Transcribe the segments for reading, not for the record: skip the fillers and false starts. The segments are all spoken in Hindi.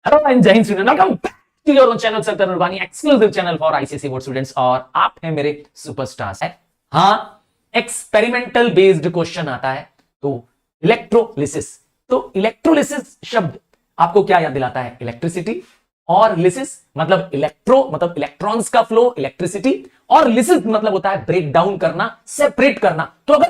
हेलो एंड जय हिंद student, welcome back to your channel sir Rubani, exclusive channel for ICSE board students. और आप हैं मेरे सुपरस्टार्स। हाँ, एक्सपेरिमेंटल बेस्ड क्वेश्चन आता है तो इलेक्ट्रोलिसिस। तो इलेक्ट्रोलिसिस शब्द आपको क्या याद दिलाता है? इलेक्ट्रिसिटी। और लिसिस मतलब इलेक्ट्रो मतलब इलेक्ट्रॉन्स का फ्लो, इलेक्ट्रिसिटी। और लिसिस मतलब होता है ब्रेक डाउन करना, सेपरेट करना। तो अगर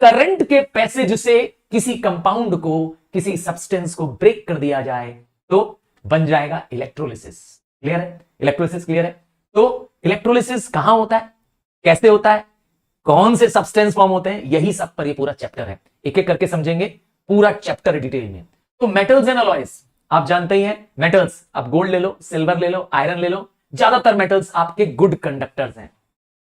करंट के पैसेज से किसी कंपाउंड को, किसी सब्सटेंस को ब्रेक कर दिया जाए तो बन जाएगा इलेक्ट्रोलिसिस। क्लियर है? इलेक्ट्रोलिसिस क्लियर है? तो इलेक्ट्रोलिसिस कहां होता है, कैसे होता है, कौन से सब्सटेंस फॉर्म होते हैं, यही सब पर ये पूरा चैप्टर है। एक एक करके समझेंगे पूरा चैप्टर डिटेल में। तो मेटल्स एंड अलॉयज आप जानते ही हैं। मेटल्स आप गोल्ड ले लो, सिल्वर ले लो, आयरन ले लो, ज्यादातर मेटल्स आपके गुड कंडक्टर्स हैं।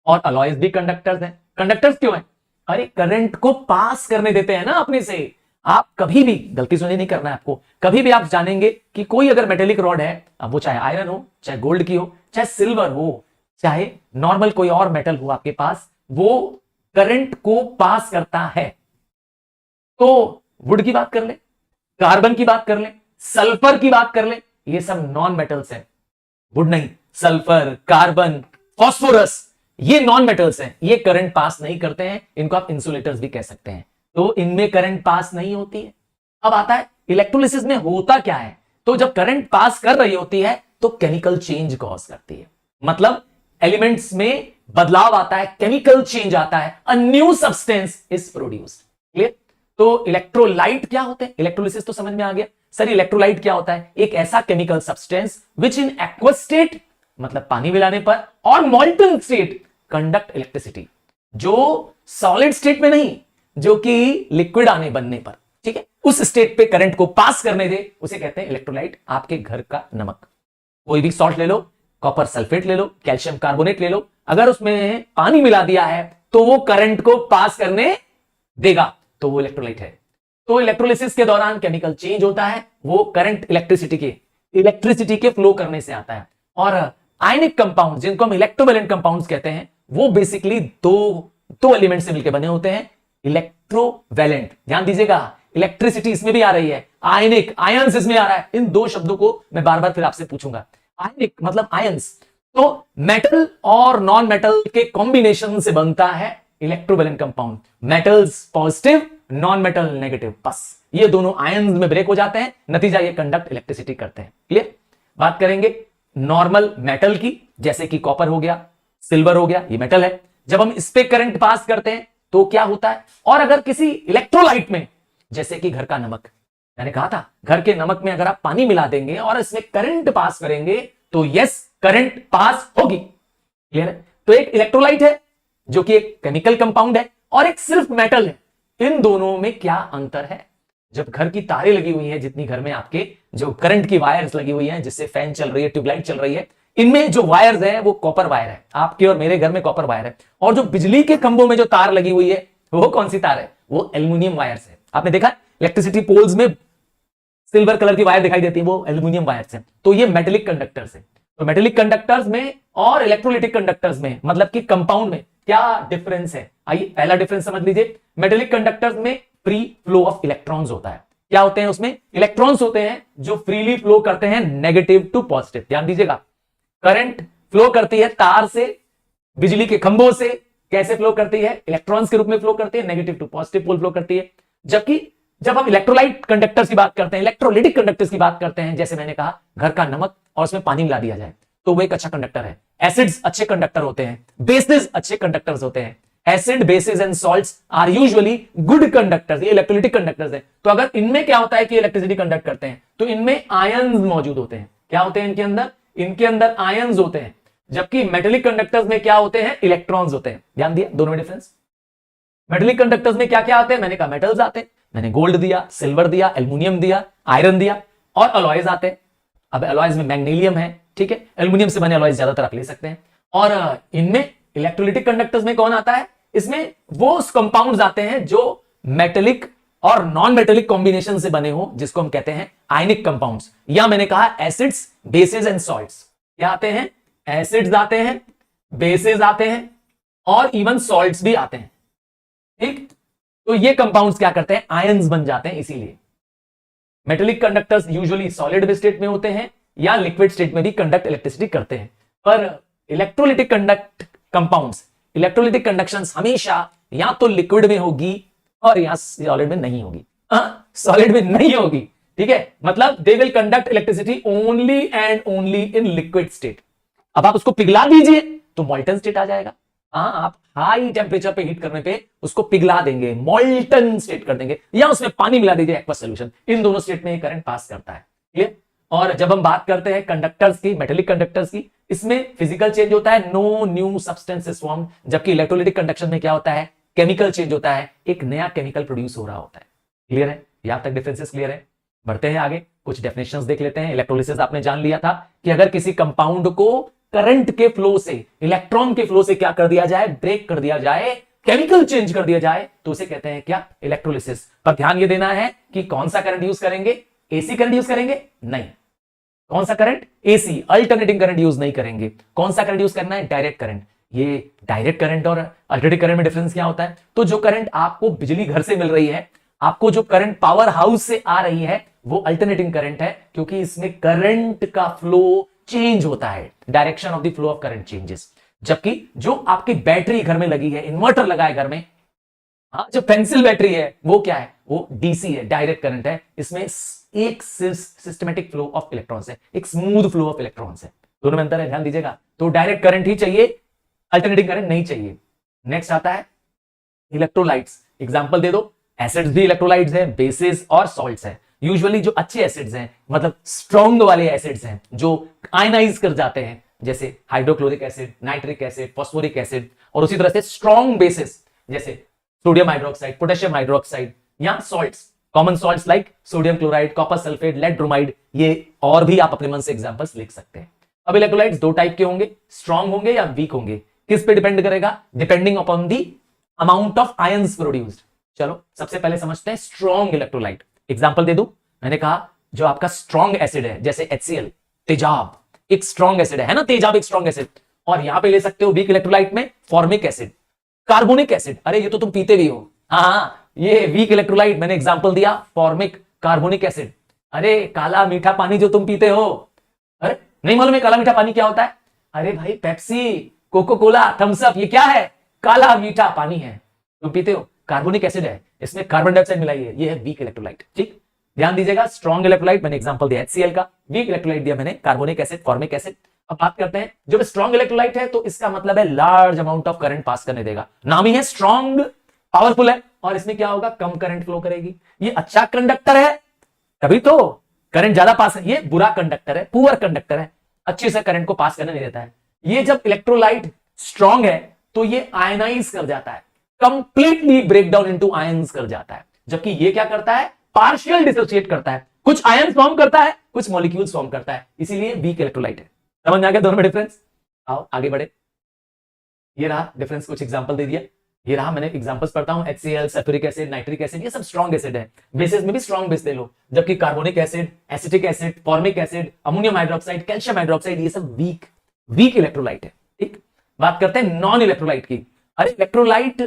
और अलॉयज भी कंडक्टर्स हैं। कंडक्टर्स क्यों हैं? अरे करंट को पास करने देते हैं ना अपने से। आप कभी भी गलती सुनी नहीं करना है आपको। कभी भी आप जानेंगे कि कोई अगर मेटेलिक रॉड है, अब वो चाहे आयरन हो, चाहे गोल्ड की हो, चाहे सिल्वर हो, चाहे नॉर्मल कोई और मेटल हो आपके पास, वो करंट को पास करता है। तो वुड की बात कर ले, कार्बन की बात कर ले, सल्फर की बात कर ले, ये सब नॉन मेटल्स हैं। वुड नहीं, सल्फर, कार्बन, फॉस्फोरस, ये नॉन मेटल्स हैं। ये करंट पास नहीं करते हैं। इनको आप इंसुलेटर्स भी कह सकते हैं। तो इनमें करंट पास नहीं होती है। अब आता है इलेक्ट्रोलिसिस में होता क्या है। तो जब करंट पास कर रही होती है तो केमिकल चेंज कॉज करती है। मतलब एलिमेंट्स में बदलाव आता है, केमिकल चेंज आता है, a new substance is produced. Clear? तो इलेक्ट्रोलाइट क्या होते हैं? इलेक्ट्रोलिसिस तो समझ में आ गया। सर इलेक्ट्रोलाइट क्या होता है? एक ऐसा chemical substance which in aqueous state मतलब पानी मिलाने पर और मॉल्टन स्टेट कंडक्ट इलेक्ट्रिसिटी। जो सॉलिड स्टेट में नहीं, जो कि लिक्विड आने बनने पर, ठीक है, उस स्टेट पे करंट को पास करने दे, उसे कहते हैं इलेक्ट्रोलाइट। आपके घर का नमक, कोई भी सॉल्ट ले लो, कॉपर सल्फेट ले लो, कैल्शियम कार्बोनेट ले लो, अगर उसमें पानी मिला दिया है तो वो करंट को पास करने देगा, तो वो इलेक्ट्रोलाइट है। तो इलेक्ट्रोलिसिस के दौरान केमिकल चेंज होता है। वो करंट इलेक्ट्रिसिटी के फ्लो करने से आता है। और आयनिक कंपाउंड, जिनको हम इलेक्ट्रोवैलेंट कंपाउंड्स कहते हैं, वो बेसिकली दो एलिमेंट से मिलकर बने होते हैं। इलेक्ट्रोवैलेंट, ध्यान दीजिएगा, इलेक्ट्रिसिटी इसमें भी आ रही है, आयनिक, आयंस इसमें आ रहा है। इन दो शब्दों को मैं बार बार फिर आपसे पूछूंगा। आयनिक मतलब आयंस। तो मेटल और नॉन मेटल के कॉम्बिनेशन से बनता है electrovalent compound. Metals positive, non metal negative, बस ये दोनों आयंस में ब्रेक हो जाते हैं, नतीजा ये कंडक्ट इलेक्ट्रिसिटी करते हैं। क्लियर? बात करेंगे नॉर्मल मेटल की, जैसे कि कॉपर हो गया, सिल्वर हो गया, ये मेटल है। जब हम इस पे करंट पास करते हैं तो क्या होता है? और अगर किसी इलेक्ट्रोलाइट में, जैसे कि घर का नमक, मैंने कहा था घर के नमक में अगर आप पानी मिला देंगे और इसमें करंट पास करेंगे तो यस, करंट पास होगी। क्लियर है? तो एक इलेक्ट्रोलाइट है जो कि एक केमिकल कंपाउंड है, और एक सिर्फ मेटल है। इन दोनों में क्या अंतर है? जब घर की तारें लगी हुई हैं, जितनी घर में आपके जो करंट की वायर्स लगी हुई हैं, जिससे फैन चल रही है, ट्यूबलाइट चल रही है, इनमें जो वायर्स है वो कॉपर वायर है। आपके और मेरे घर में कॉपर वायर है। और जो बिजली के खंभों में जो तार लगी हुई है, वो कौन सी तार है? वो एल्यूमिनियम वायर्स है। आपने देखा इलेक्ट्रिसिटी पोल्स में सिल्वर कलर की वायर दिखाई देती है, वो एल्यूमिनियम वायर्स है। तो ये मेटेलिक कंडक्टर्स है। तो मेटेलिक कंडक्टर्स में और इलेक्ट्रोलाइटिक कंडक्टर्स में, मतलब कि कंपाउंड में, क्या डिफरेंस है? आइए पहला डिफरेंस समझ लीजिए। मेटेलिक कंडक्टर्स में फ्री फ्लो ऑफ इलेक्ट्रॉन्स होता है। क्या होते हैं उसमें? इलेक्ट्रॉन्स होते हैं जो फ्रीली फ्लो करते हैं नेगेटिव टू पॉजिटिव। ध्यान दीजिएगा, करंट फ्लो करती है तार से, बिजली के खंभों से, कैसे फ्लो करती है? इलेक्ट्रॉन्स के रूप में फ्लो करती है, negative to positive pole flow करती है। जबकि जब हम इलेक्ट्रोलाइट कंडक्टर्स की बात करते हैं, इलेक्ट्रोलाइटिक कंडक्टर्स की बात करते हैं, जैसे मैंने कहा घर का नमक और उसमें पानी मिला दिया जाए, तो वो एक अच्छा कंडक्टर है। एसिड्स अच्छे कंडक्टर होते हैं, बेसिस अच्छे कंडक्टर्स होते हैं। Acid, bases and salts are usually good conductors, ये इलेक्ट्रोलाइटिक कंडक्टर्स हैं। तो अगर इनमें क्या होता है कि इलेक्ट्रिसिटी कंडक्ट करते हैं, तो इनमें आयंस मौजूद होते हैं। क्या होते हैं इनके अंदर? इनके अंदर आयंस होते हैं। जबकि मेटेलिक कंडक्टर्स में क्या होते हैं? इलेक्ट्रॉन्स होते हैं। ध्यान दिया दोनों में डिफरेंस। मेटेलिक कंडक्टर्स में क्या क्या आते हैं? मैंने कहा मेटल्स आते हैं, मैंने गोल्ड दिया, सिल्वर दिया, एल्यूमिनियम दिया, आयरन दिया, और अलॉयज आते हैं। अब अलॉयज में मैग्नीशियम है, ठीक है, एल्यूमिनियम से बने अलॉयज ज्यादातर आप ले सकते हैं। और इनमें इलेक्ट्रोलाइटिक कंडक्टर्स में कौन आता है? इसमें वो कंपाउंड्स आते हैं जो मेटेलिक और नॉन मेटेलिक कॉम्बिनेशन से बने हो, जिसको हम कहते हैं आयनिक कंपाउंड्स। या मैंने कहा एसिड्स, बेसिस एंड सॉल्ट्स। क्या आते हैं? एसिड्स आते हैं, बेसिस आते हैं, और इवन सॉल्ट्स भी आते हैं। ठीक? तो ये कंपाउंड्स क्या करते हैं? आयंस बन जाते हैं। इसीलिए metallic conductors usually solid state में होते हैं या लिक्विड स्टेट में भी कंडक्ट इलेक्ट्रिसिटी करते हैं, पर electrolytic conduct compounds, electrolytic conduction हमेशा या तो लिक्विड में होगी और या सॉलिड में नहीं होगी, सॉलिड में नहीं होगी, ठीक है, मतलब they will conduct electricity only and only in liquid state. अब आप उसको पिघला दीजिए तो मॉल्टन स्टेट आ जाएगा। आप हाई टेम्परेचर पे हीट करने पे उसको पिघला देंगे, मॉल्टन स्टेट कर देंगे, या उसमें पानी मिला दीजिए एक्वस सॉल्यूशन, इन दोनों स्टेट में करंट पास करता है। क्लियर? और जब हम बात करते हैं कंडक्टर्स की, मेटेलिक कंडक्टर्स की, इसमें फिजिकल चेंज होता है, नो न्यू सब्सटेंसेस फॉर्म, जबकि इलेक्ट्रोलाइटिक कंडक्शन में क्या होता है, केमिकल चेंज होता है, एक नया केमिकल प्रोड्यूस हो रहा होता है। क्लियर है? यहां तक डिफरेंसेस क्लियर है? बढ़ते हैं आगे, कुछ डेफिनेशंस देख लेते हैं। इलेक्ट्रोलिसिस आपने जान लिया था कि अगर किसी कंपाउंड को करंट के फ्लो से, इलेक्ट्रॉन के फ्लो से क्या कर दिया जाए, ब्रेक कर दिया जाए, केमिकल चेंज कर दिया जाए, तो उसे कहते हैं क्या, इलेक्ट्रोलिसिस। पर ध्यान यह देना है कि कौन सा करंट यूज करेंगे, एसी करंट यूज करेंगे? नहीं। कौन सा current? AC, alternating current use नहीं करेंगे। कौन सा करंट यूज करना है? Direct current. ये डायरेक्ट करंट और अल्टरनेटिंग करंट में डिफरेंस क्या होता है? तो जो करंट आपको बिजली घर से मिल रही है, आपको जो करंट पावर हाउस से आ रही है, वो अल्टरनेटिंग करंट है, क्योंकि इसमें करंट का फ्लो चेंज होता है, direction of the flow of current changes. जबकि जो आपकी बैटरी घर में लगी है, इन्वर्टर लगा है घर में, जो पेंसिल बैटरी है, वो क्या है, वो डीसी है, डायरेक्ट करंट है। इसमें एक सिस्टमेटिक फ्लो ऑफ इलेक्ट्रॉन्स है, एक स्मूथ फ्लो ऑफ इलेक्ट्रॉन्स है, दोनों में अंतर है, ध्यान दीजिएगा। तो डायरेक्ट करंट ही चाहिए, अल्टरनेटिंग करंट नहीं चाहिए। नेक्स्ट आता है इलेक्ट्रोलाइट्स। एग्जांपल दे दो। एसिड्स भी इलेक्ट्रोलाइट्स हैं, बेसिस और सॉल्ट्स हैं। यूजुअली जो अच्छे एसिड्स हैं, मतलब स्ट्रॉन्ग वाले एसिड्स हैं, जो आयनाइज कर जाते हैं, जैसे hydrochloric acid, nitric acid, phosphoric acid, और उसी तरह से स्ट्रॉन्ग बेसिस जैसे सोडियम हाइड्रोक्साइड, पोटेशियम हाइड्रोक्साइड, या salts, common salts like sodium chloride, copper sulphate, lead bromide, ये और भी आप अपने मन से एग्जांपल्स लिख सकते हैं। अब इलेक्ट्रोलाइट्स दो टाइप के होंगे, स्ट्रॉन्ग होंगे या वीक होंगे। किस पे डिपेंड करेगा? Depending upon the amount of ions produced. चलो सबसे पहले समझते हैं स्ट्रॉन्ग इलेक्ट्रोलाइट। एग्जांपल दे दूं, मैंने कहा जो आपका स्ट्रॉन्ग एसिड है, जैसे HCl, तेजाब एक स्ट्रॉन्ग एसिड है ना, तेजाब एक स्ट्रॉन्ग एसिड। और यहां पे ले सकते हो वीक इलेक्ट्रोलाइट में फॉर्मिक एसिड, कार्बोनिक एसिड, अरे ये तो तुम पीते भी हो, हाँ ये वीक इलेक्ट्रोलाइट, मैंने एग्जांपल दिया फॉर्मिक, कार्बोनिक एसिड। अरे काला मीठा पानी जो तुम पीते हो, अरे नहीं मालूम है काला मीठा पानी क्या होता है? अरे भाई Pepsi, Coca Cola, Thums Up, ये क्या है? काला मीठा पानी है, तुम पीते हो, कार्बोनिक एसिड है, इसमें कार्बन डाइऑक्साइड मिलाई है, ये है वीक इलेक्ट्रोलाइट। ठीक, ध्यान दीजिएगा। स्ट्रॉन्ग इलेक्ट्रोलाइट मैंने एग्जांपल दिया HCl का, वीक इलेक्ट्रोलाइट दिया मैंने कार्बोनिक एसिड, फॉर्मिक एसिड। अब बात करते हैं, जब स्ट्रॉन्ग इलेक्ट्रोलाइट है तो इसका मतलब है large amount of current pass करने देगा, नाम ही है स्ट्रॉन्ग, पावरफुल है, और इसमें क्या होगा, कम करंट फ्लो करेगी। ये अच्छा कंडक्टर है तभी तो करंट ज्यादा पास है, ये बुरा कंडक्टर है, पुअर कंडक्टर है, अच्छे से करंट को पास करने नहीं देता है। ये जब इलेक्ट्रोलाइट स्ट्रॉन्ग है तो ये आयनाइज कर जाता है, completely break down into ions कर जाता है, जबकि ये क्या करता है, पार्शियल डिसोसिएट करता है, कुछ आयंस फॉर्म करता है, कुछ मॉलिक्यूल्स फॉर्म करता है, इसीलिए वीक इलेक्ट्रोलाइट है। समझ में आ गया दोनों में डिफरेंस? आओ आगे बढ़े। ये रहा डिफरेंस, कुछ एग्जांपल दे दिया। ये रहा, मैंने एग्जांपल्स पढ़ता हूं, HCl, sulphuric acid, nitric acid, ये सब स्ट्रॉन्ग एसिड है। बेसिस में भी स्ट्रॉन्ग बेस ले लो, जबकि carbonic acid, acetic acid, formic acid, ammonium hydroxide, calcium hydroxide, ये सब वीक इलेक्ट्रोलाइट है। ठीक, बात करते हैं नॉन इलेक्ट्रोलाइट की। अरे इलेक्ट्रोलाइट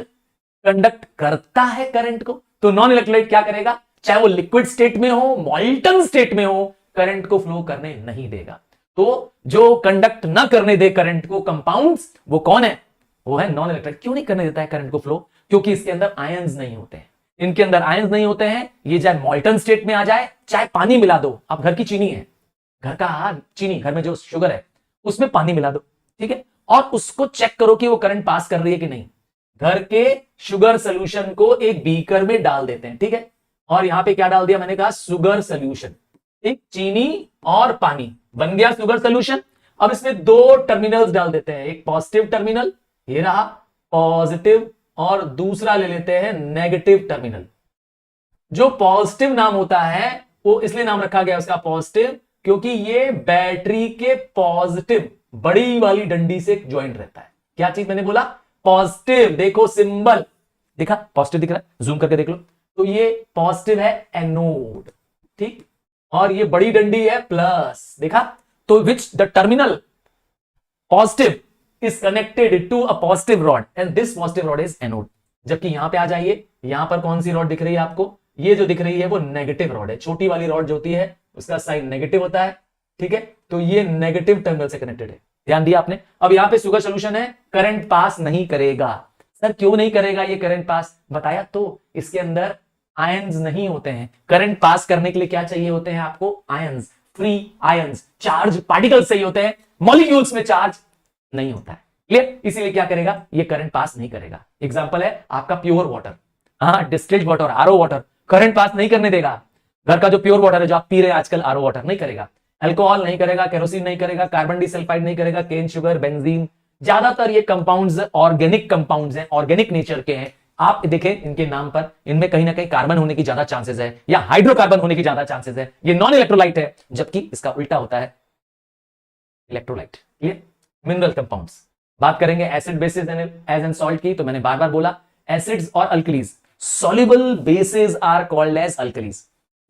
कंडक्ट करता है करंट को, तो नॉन इलेक्ट्रोलाइट क्या करेगा, चाहे वो लिक्विड स्टेट में हो, मॉल्टन स्टेट में हो, करंट को फ्लो करने नहीं देगा। तो जो कंडक्ट ना करने दे करंट को कंपाउंड्स, वो कौन है, वो है नॉन इलेक्ट्रोलाइट। क्यों नहीं करने देता है करंट को फ्लो? क्योंकि इसके अंदर आयंस नहीं होते हैं, इनके अंदर आयंस नहीं होते हैं। ये चाहे मॉल्टन स्टेट में आ जाए, चाहे पानी मिला दो, आप घर की चीनी है, घर का चीनी, घर में जो शुगर है उसमें पानी मिला दो, ठीक है, और उसको चेक करो कि वो करंट पास कर रही है कि नहीं। घर के शुगर सोल्यूशन को एक बीकर में डाल देते हैं, ठीक है, और यहां पे क्या डाल दिया, मैंने कहा शुगर सोल्यूशन, ठीक, चीनी और पानी, बन गया शुगर सोल्यूशन। अब इसमें दो टर्मिनल्स डाल देते हैं, एक पॉजिटिव टर्मिनल, ये रहा पॉजिटिव, और दूसरा ले लेते हैं नेगेटिव टर्मिनल। जो पॉजिटिव नाम होता है वो इसलिए नाम रखा गया उसका पॉजिटिव, क्योंकि ये बैटरी के पॉजिटिव बड़ी वाली डंडी से ज्वाइंट रहता है। क्या चीज मैंने बोला, पॉजिटिव, देखो सिंबल दिखा, पॉजिटिव दिख रहा है, जूम करके देख लो, तो ये पॉजिटिव है एनोड, ठीक, और ये बड़ी डंडी है प्लस, देखा, तो which the terminal positive is connected to a positive rod and this positive rod is anode। जबकि यहां पे आ जाइए, यहां पर कौन सी रॉड दिख रही है आपको, ये जो दिख रही है वो नेगेटिव रॉड है, छोटी वाली रॉड जो होती है उसका साइन नेगेटिव होता है, ठीक है, तो ये नेगेटिव टर्मिनल से कनेक्टेड है, ध्यान दिया आपने। अब यहां पे शुगर सोल्यूशन है, करंट पास नहीं करेगा। सर क्यों नहीं करेगा ये करंट पास, बताया तो, इसके अंदर आयंस नहीं होते हैं। करंट पास करने के लिए क्या चाहिए होते हैं आपको, ions, free ions, charge particles चाहिए होते हैं, मॉलिक्यूल्स में चार्ज नहीं होता है, क्लियर। इसीलिए क्या करेगा, ये करंट पास नहीं करेगा। एग्जांपल है आपका प्योर वाटर, हाँ distilled water, RO water, current pass नहीं करने देगा। घर का जो प्योर वाटर है जो आप पी रहे हैं आजकल, आरओ वाटर नहीं करेगा। अल्कोहल नहीं करेगा, केरोसिन नहीं करेगा, कार्बन डिसल्फाइड नहीं करेगा, केन शुगर, बेंजीन, ज्यादातर ये कंपाउंड्स ऑर्गेनिक कंपाउंड्स हैं, ऑर्गेनिक नेचर के हैं। आप देखें इनके नाम पर, इनमें कहीं ना कहीं कार्बन होने की ज्यादा चांसेस है या हाइड्रोकार्बन होने की ज्यादा चांसेस है। ये नॉन इलेक्ट्रोलाइट है, जबकि इसका उल्टा होता है इलेक्ट्रोलाइट, क्लियर। मिनरल कंपाउंड्स बात करेंगे acid bases as an salt की, तो मैंने बार बार बोला एसिड्स और alkalies, soluble bases are called as alkalies.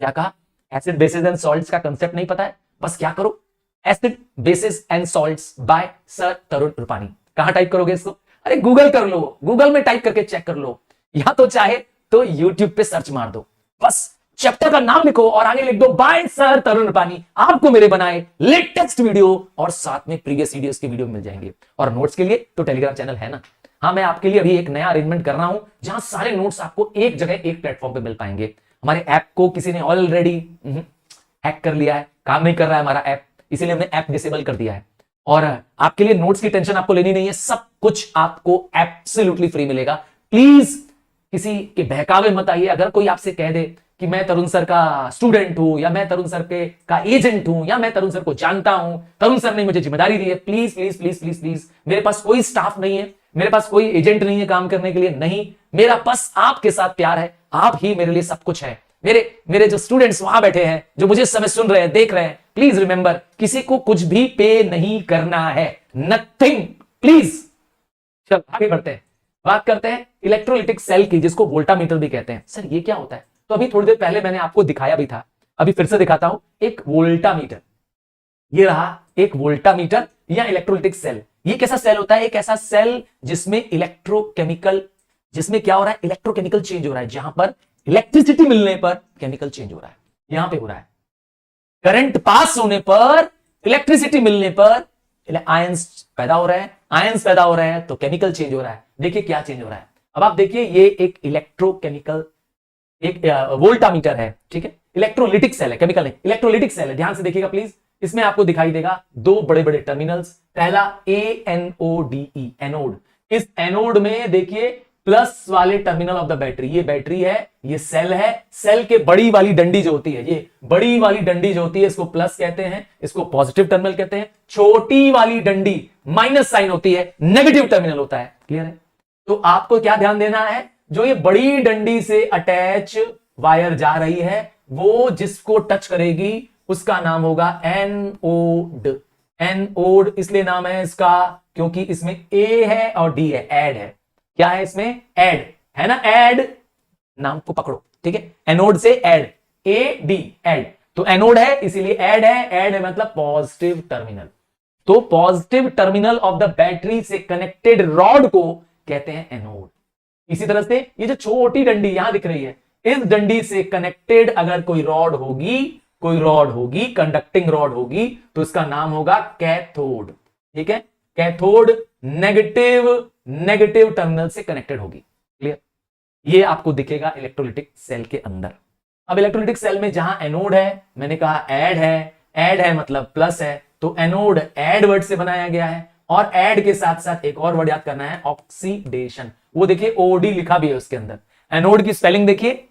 क्या कहा, एसिड बेसिस एंड सॉल्ट्स का कंसेप्ट नहीं पता है, बस क्या करो, acid bases and salts by sir Tarun Rupani. कहां टाइप करोगे इसको, अरे गूगल कर लो, गूगल में टाइप करके चेक कर लो, या तो चाहे तो यूट्यूब पे सर्च मार दो, बस चैप्टर का नाम लिखो और आगे लिख दो बाय सर तरुण रूपानी, आपको मेरे बनाए लेटेस्ट वीडियो और साथ में प्रीवियस वीडियोस के वीडियो मिल जाएंगे। और नोट्स के लिए तो टेलीग्राम चैनल है ना, हाँ मैं आपके लिए अभी एक नया अरेंजमेंट कर रहा हूं जहां सारे नोट्स आपको एक जगह एक प्लेटफॉर्म पे मिल पाएंगे। हमारे ऐप को किसी ने ऑलरेडी हैक कर लिया है, काम नहीं कर रहा है हमारा ऐप, इसीलिए हमने ऐप डिसेबल कर दिया है। और आपके लिए नोट्स की टेंशन आपको लेनी नहीं है, सब कुछ आपको एब्सोल्युटली फ्री मिलेगा। प्लीज किसी के बहकावे मत आइए। अगर कोई आपसे कह दे कि मैं तरुण सर का स्टूडेंट हूं, या मैं तरुण सर के का एजेंट हूं, या मैं तरुण सर को जानता हूं, तरुण सर ने मुझे जिम्मेदारी दी है, please please please please please, मेरे पास कोई स्टाफ नहीं है, मेरे पास कोई एजेंट नहीं है काम करने के लिए, नहीं, मेरा बस आपके साथ प्यार है, आप ही मेरे लिए सब कुछ है। मेरे जो स्टूडेंट्स वहां बैठे हैं, जो मुझे समय सुन रहे हैं, देख रहे हैं, प्लीज रिमेंबर, किसी को कुछ भी पे नहीं करना है, नथिंग, प्लीज। चल आगे बढ़ते हैं, बात करते हैं इलेक्ट्रोलिटिक सेल की, जिसको वोल्टामीटर भी कहते हैं। सर ये क्या होता है, तो अभी थोड़ी देर पहले मैंने आपको दिखाया भी था, अभी फिर से दिखाता हूं, एक वोल्टामीटर, ये रहा एक वोल्टामीटर या इलेक्ट्रोलिटिक सेल। ये कैसा सेल होता है, एक ऐसा सेल जिसमें इलेक्ट्रोकेमिकल, जिसमें क्या हो रहा है, इलेक्ट्रोकेमिकल चेंज हो रहा है, जहां पर इलेक्ट्रिसिटी मिलने पर केमिकल चेंज हो रहा है, यहां पे हो रहा है। करंट पास होने पर, इलेक्ट्रिसिटी मिलने पर आयंस पैदा हो रहे हैं, आयंस पैदा हो रहे हैं तो केमिकल चेंज हो रहा है। देखिए क्या चेंज हो रहा है, अब आप देखिए, ये एक इलेक्ट्रोकेमिकल, एक वोल्टामीटर है, ठीक है, इलेक्ट्रोलिटिक सेल है, केमिकल नहीं, इलेक्ट्रोलिटिक सेल है। ध्यान से देखिएगा प्लीज, इसमें आपको दिखाई देगा दो बड़े बड़े टर्मिनल्स, पहला ANODE, एनोड। इस एनोड में देखिए प्लस वाले टर्मिनल ऑफ द बैटरी, ये बैटरी है, ये सेल है, सेल के बड़ी वाली डंडी जो होती है, ये बड़ी वाली डंडी जो होती है, इसको प्लस कहते हैं, इसको पॉजिटिव टर्मिनल कहते हैं। छोटी वाली डंडी माइनस साइन होती है, नेगेटिव टर्मिनल होता है, क्लियर है। तो आपको क्या ध्यान देना है, जो ये बड़ी डंडी से अटैच वायर जा रही है, वो जिसको टच करेगी उसका नाम होगा एनोड। एनोड इसलिए नाम है इसका क्योंकि इसमें ए है और डी है, ऐड है, क्या है इसमें, ऐड है ना, ऐड नाम को पकड़ो, ठीक है, एनोड से ऐड, AD ऐड, तो एनोड है इसीलिए ऐड है, ऐड है मतलब पॉजिटिव टर्मिनल। तो positive terminal of the battery से कनेक्टेड रॉड को कहते हैं एनोड। इसी तरह से ये जो छोटी डंडी यहां दिख रही है, इस डंडी से कनेक्टेड अगर कोई रॉड होगी, कंडक्टिंग रॉड होगी, तो इसका नाम होगा कैथोड, ठीक है। कैथोड नेगेटिव टर्मिनल से कनेक्टेड होगी, क्लियर। ये आपको दिखेगा इलेक्ट्रोलिटिक सेल के अंदर। अब इलेक्ट्रोलिटिक सेल में जहां एनोड है, मैंने कहा ऐड है मतलब प्लस है, तो एनोड ऐड वर्ड से बनाया गया है। और ऐड के साथ साथ एक और वर्ड याद करना है, ऑक्सीडेशन। वो देखिए OD लिखा भी है उसके अंदर, एनोड की स्पेलिंग देखिए,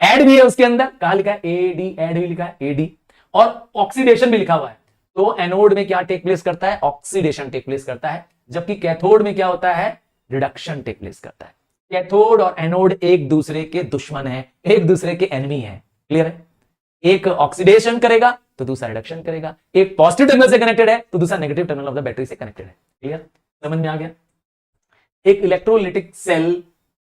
ऐड भी है उसके अंदर, कहा लिखा है AD, ऐड भी लिखा है AD, और ऑक्सीडेशन भी लिखा हुआ है। तो एनोड में क्या टेक प्लेस करता है, ऑक्सीडेशन टेक प्लेस करता है, जबकि कैथोड में क्या होता है, रिडक्शन टेक प्लेस करता है। कैथोड और एनोड एक दूसरे के दुश्मन है, एक दूसरे के एनिमी है, क्लियर है। एक ऑक्सीडेशन करेगा तो दूसरा रिडक्शन करेगा, एक पॉजिटिव टर्मिनल से कनेक्टेड है तो दूसरा negative terminal of the battery से कनेक्टेड है, क्लियर, समझ में आ गया। एक इलेक्ट्रोलिटिक सेल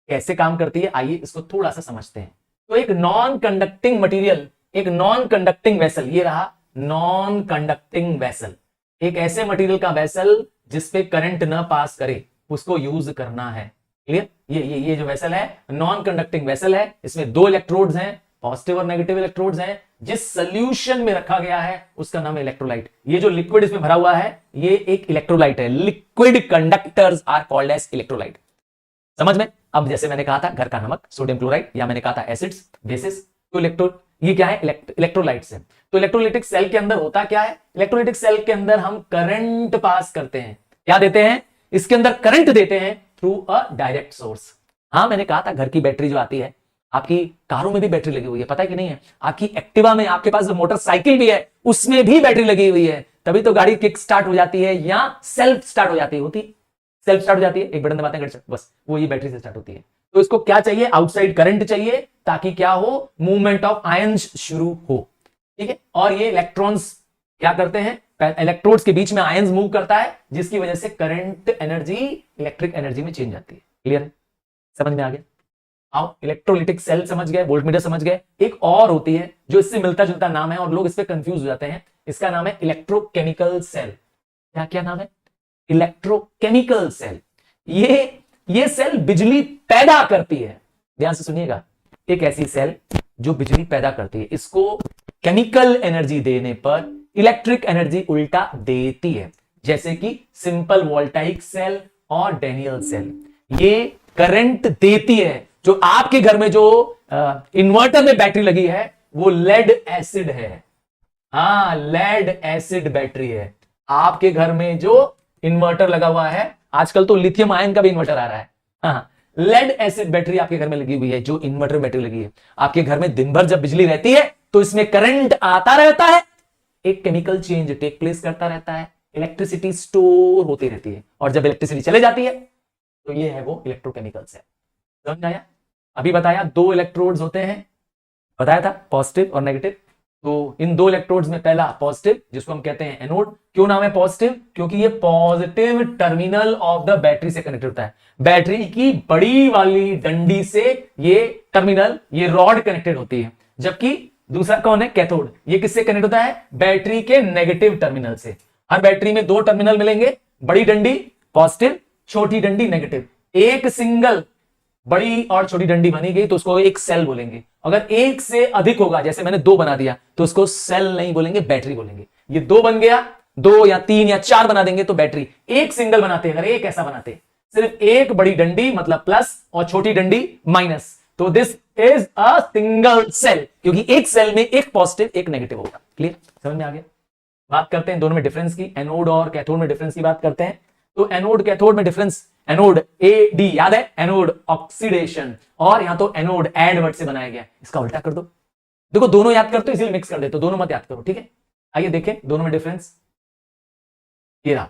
कैसे काम करती है, आइए इसको थोड़ा सा समझते हैं। तो एक नॉन कंडक्टिंग मटेरियल, एक नॉन कंडक्टिंग वेसल, ये रहा नॉन कंडक्टिंग वेसल, एक ऐसे मटेरियल का वेसल जिसपे करंट न पास करे, उसको यूज करना है, क्लियर। ये जो वेसल है नॉन कंडक्टिंग वेसल है, इसमें दो इलेक्ट्रोड्स हैं, पॉजिटिव और नेगेटिव इलेक्ट्रोड्स हैं, जिस सोल्यूशन में रखा गया है उसका नाम है इलेक्ट्रोलाइट। ये जो लिक्विड इसमें भरा हुआ है ये एक इलेक्ट्रोलाइट है। Liquid conductors are called as electrolyte. समझ में? अब जैसे मैंने कहा था घर का नमक सोडियम क्लोराइड, या मैंने कहा था एसिड्स बेसिस, तो ये क्या है? इलेक्ट्रोलाइट्स है। तो इलेक्ट्रोलाइटिक सेल के अंदर होता क्या है? इलेक्ट्रोलाइटिक सेल के अंदर हम करंट पास करते हैं। क्या देते हैं? इसके अंदर करंट देते हैं थ्रू अ डायरेक्ट सोर्स। हाँ, मैंने कहा था घर की बैटरी जो आती है, आपकी कारों में भी बैटरी लगी हुई है, पता है कि नहीं है? आपकी एक्टिवा में, आपके पास मोटरसाइकिल भी है, उसमें भी बैटरी लगी हुई है, तभी तो गाड़ी किक स्टार्ट हो जाती है या सेल्फ स्टार्ट हो जाती है। सेल्फ स्टार्ट हो जाती है, एक बटन दबाते हैं बस, वो ये बैटरी से स्टार्ट होती है। तो इसको क्या चाहिए? आउटसाइड करंट चाहिए, ताकि क्या हो? मूवमेंट ऑफ आयंस शुरू हो। ठीक है। और ये इलेक्ट्रॉन्स क्या करते हैं? इलेक्ट्रोड्स के बीच में आयंस मूव करता है, जिसकी वजह से करंट एनर्जी इलेक्ट्रिक एनर्जी में चेंज आती है। क्लियर है? समझ में आ गया? आओ, इलेक्ट्रोलिटिक सेल समझ गए, वोल्टमीटर समझ गए। एक और होती है जो इससे मिलता जुलता नाम है और लोग इस पे कंफ्यूज हो जाते हैं, इसका नाम है इलेक्ट्रोकेमिकल सेल। क्या क्या नाम है? Electrochemical cell. ये सेल बिजली पैदा करती है। ध्यान से सुनिएगा, एक ऐसी सेल जो बिजली पैदा करती है, इसको केमिकल एनर्जी देने पर इलेक्ट्रिक एनर्जी उल्टा देती है, जैसे कि सिंपल वोल्टाइक सेल और डैनियल सेल। ये करंट देती है। जो आपके घर में जो इन्वर्टर में बैटरी लगी है वो लेड एसिड है। हाँ, लेड एसिड बैटरी है। आपके घर में जो इन्वर्टर लगा हुआ है, आजकल तो लिथियम आयन का भी इन्वर्टर आ रहा है। हाँ, लेड एसिड बैटरी आपके घर में लगी हुई है। जो इन्वर्टर बैटरी लगी है आपके घर में, दिन भर जब बिजली रहती है तो इसमें करंट आता रहता है, एक केमिकल चेंज टेक प्लेस करता रहता है, इलेक्ट्रिसिटी स्टोर होती रहती है, और जब इलेक्ट्रिसिटी चले जाती है तो ये है वो इलेक्ट्रोकेमिकल सेल। समझ आया? अभी बताया दो इलेक्ट्रोड्स होते हैं, बताया था पॉजिटिव और नेगेटिव। तो इन दो इलेक्ट्रोड्स में पहला पॉजिटिव, जिसको हम कहते हैं एनोड। क्यों नाम है पॉजिटिव? क्योंकि ये positive terminal of the battery से कनेक्ट होता है। बैटरी की बड़ी वाली डंडी से ये टर्मिनल, ये रॉड कनेक्टेड होती है। जबकि दूसरा कौन है? कैथोड। ये किससे कनेक्ट होता है? बैटरी के नेगेटिव टर्मिनल से। हर बैटरी में दो टर्मिनल मिलेंगे, बड़ी डंडी पॉजिटिव, छोटी डंडी नेगेटिव। एक सिंगल बड़ी और छोटी डंडी बनी गई तो उसको एक सेल बोलेंगे। अगर एक से अधिक होगा, जैसे मैंने दो बना दिया, तो उसको सेल नहीं बोलेंगे, बैटरी बोलेंगे। ये दो बन गया, दो या तीन या चार बना देंगे तो बैटरी। एक सिंगल बनाते हैं, अगर एक ऐसा बनाते हैं, सिर्फ एक बड़ी डंडी मतलब प्लस और छोटी डंडी माइनस, तो this is a single cell, क्योंकि एक सेल में एक पॉजिटिव एक नेगेटिव होगा। क्लियर? समझ में आ गया? बात करते हैं दोनों में डिफरेंस की, एनोड और कैथोड में डिफरेंस की बात करते हैं। तो एनोड कैथोड में डिफरेंस, एनोड एडी याद है, एनोड ऑक्सीडेशन, और यहां तो एनोड एड वर्ड से बनाया गया। इसका उल्टा कर दो। देखो दोनों याद करते हो इसलिए मिक्स कर देते, दोनों मत याद करो। ठीक है, आइए देखें दोनों में डिफरेंस। ये रहा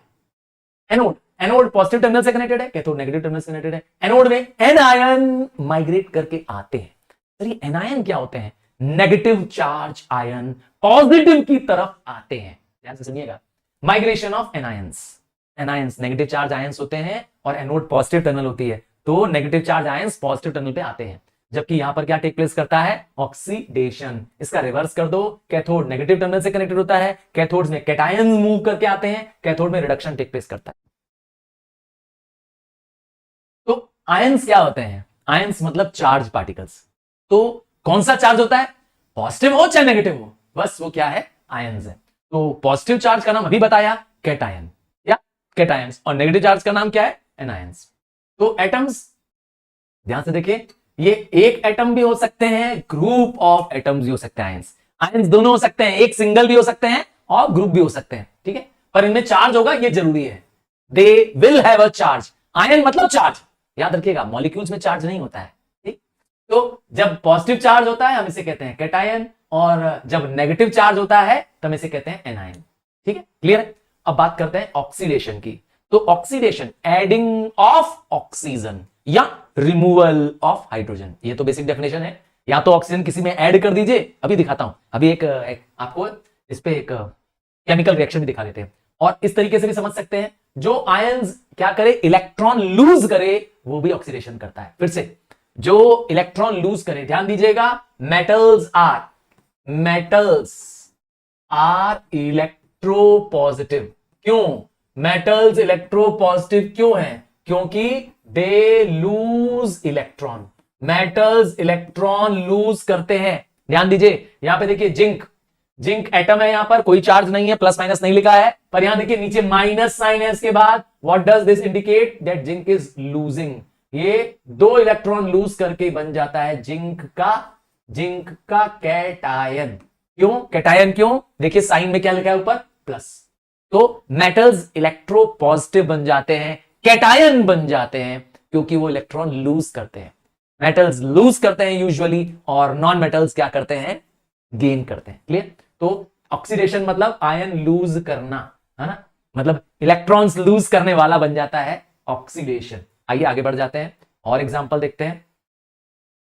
एनोड, एनोड पॉजिटिव टर्मिनल से कनेक्टेड है, कैथोड नेगेटिव टर्मिनल से कनेक्टेड है। एनोड में एन आयन माइग्रेट करके आते हैं। सर ये एनायन क्या होते हैं? नेगेटिव चार्ज आयन पॉजिटिव की तरफ आते हैं। ध्यान से सुनिएगा, migration of anions. Anions negative charge ions होते हैं और एनोड पॉजिटिव टर्मिनल होती है, तो negative charge ions positive terminal पे आते हैं। जबकि यहां पर क्या टेक प्लेस करता है? ऑक्सीडेशन। इसका रिवर्स कर दो, कैथोड नेगेटिव टर्मिनल से कनेक्टेड होता है, कैथोड्स में कैटायंस मूव करके आते हैं, कैथोड में रिडक्शन टेक प्लेस करता है। तो आयंस क्या होते हैं? आयंस मतलब चार्ज पार्टिकल्स। तो कौन सा चार्ज होता है? पॉजिटिव हो चाहे नेगेटिव हो, बस वो क्या है? आयंस है। तो पॉजिटिव चार्ज का नाम अभी बताया कैटायन या कैटायंस, और नेगेटिव चार्ज का नाम क्या है? एनायंस। तो एटम्स ध्यान से देखिए, ये एक एटम भी हो सकते हैं, ग्रुप ऑफ एटम्स भी हो सकते हैं। आयंस आयंस दोनों हो सकते हैं, एक सिंगल भी हो सकते हैं और ग्रुप भी हो सकते हैं। ठीक है, पर इनमें चार्ज होगा ये जरूरी है, they will have a charge. Ion मतलब चार्ज, याद रखिएगा, मॉलिक्यूल्स में चार्ज नहीं होता है। ठीक, तो जब पॉजिटिव चार्ज होता है हम इसे कहते हैं कैटायन, और जब नेगेटिव चार्ज होता है तो हम इसे कहते हैं एनायन। ठीक है, क्लियर है? अब बात करते हैं ऑक्सीडेशन की। तो ऑक्सीडेशन एडिंग ऑफ ऑक्सीजन या रिमूवल ऑफ हाइड्रोजन, ये तो बेसिक डेफिनेशन है। या तो ऑक्सीजन किसी में ऐड कर दीजिए, अभी दिखाता हूं, अभी एक आपको इस पे एक केमिकल रिएक्शन भी दिखा देते हैं, और इस तरीके से भी समझ सकते हैं। जो आयंस क्या करे? इलेक्ट्रॉन लूज करे, वो भी ऑक्सीडेशन करता है। फिर से, जो इलेक्ट्रॉन लूज करे, ध्यान दीजिएगा, मेटल्स आर इलेक्ट्रोपॉजिटिव। क्यों मेटल्स इलेक्ट्रोपॉजिटिव क्यों है? क्योंकि they lose electron. Metals electron lose करते हैं, ध्यान दीजिए, यहां पे देखिए जिंक, जिंक एटम है, यहां पर कोई चार्ज नहीं है, प्लस माइनस नहीं लिखा है, पर यहां देखिए नीचे माइनस साइन है इसके बाद। What does this indicate? That zinc is losing. ये 2 इलेक्ट्रॉन लूज करके बन जाता है जिंक का कैटायन। क्यों कैटायन? क्यों? देखिए साइन में क्या लिखा है ऊपर? प्लस। तो मेटल्स इलेक्ट्रो पॉजिटिव बन जाते हैं, कैटायन बन जाते हैं, क्योंकि वो इलेक्ट्रॉन लूज करते हैं। मेटल्स लूज करते हैं यूजुअली, और नॉन मेटल्स क्या करते हैं? गेन करते हैं। क्लियर? तो ऑक्सीडेशन मतलब आयन लूज करना, है ना, मतलब इलेक्ट्रॉन्स लूज करने वाला बन जाता है ऑक्सीडेशन। आइए आगे बढ़ जाते हैं और एग्जांपल देखते हैं।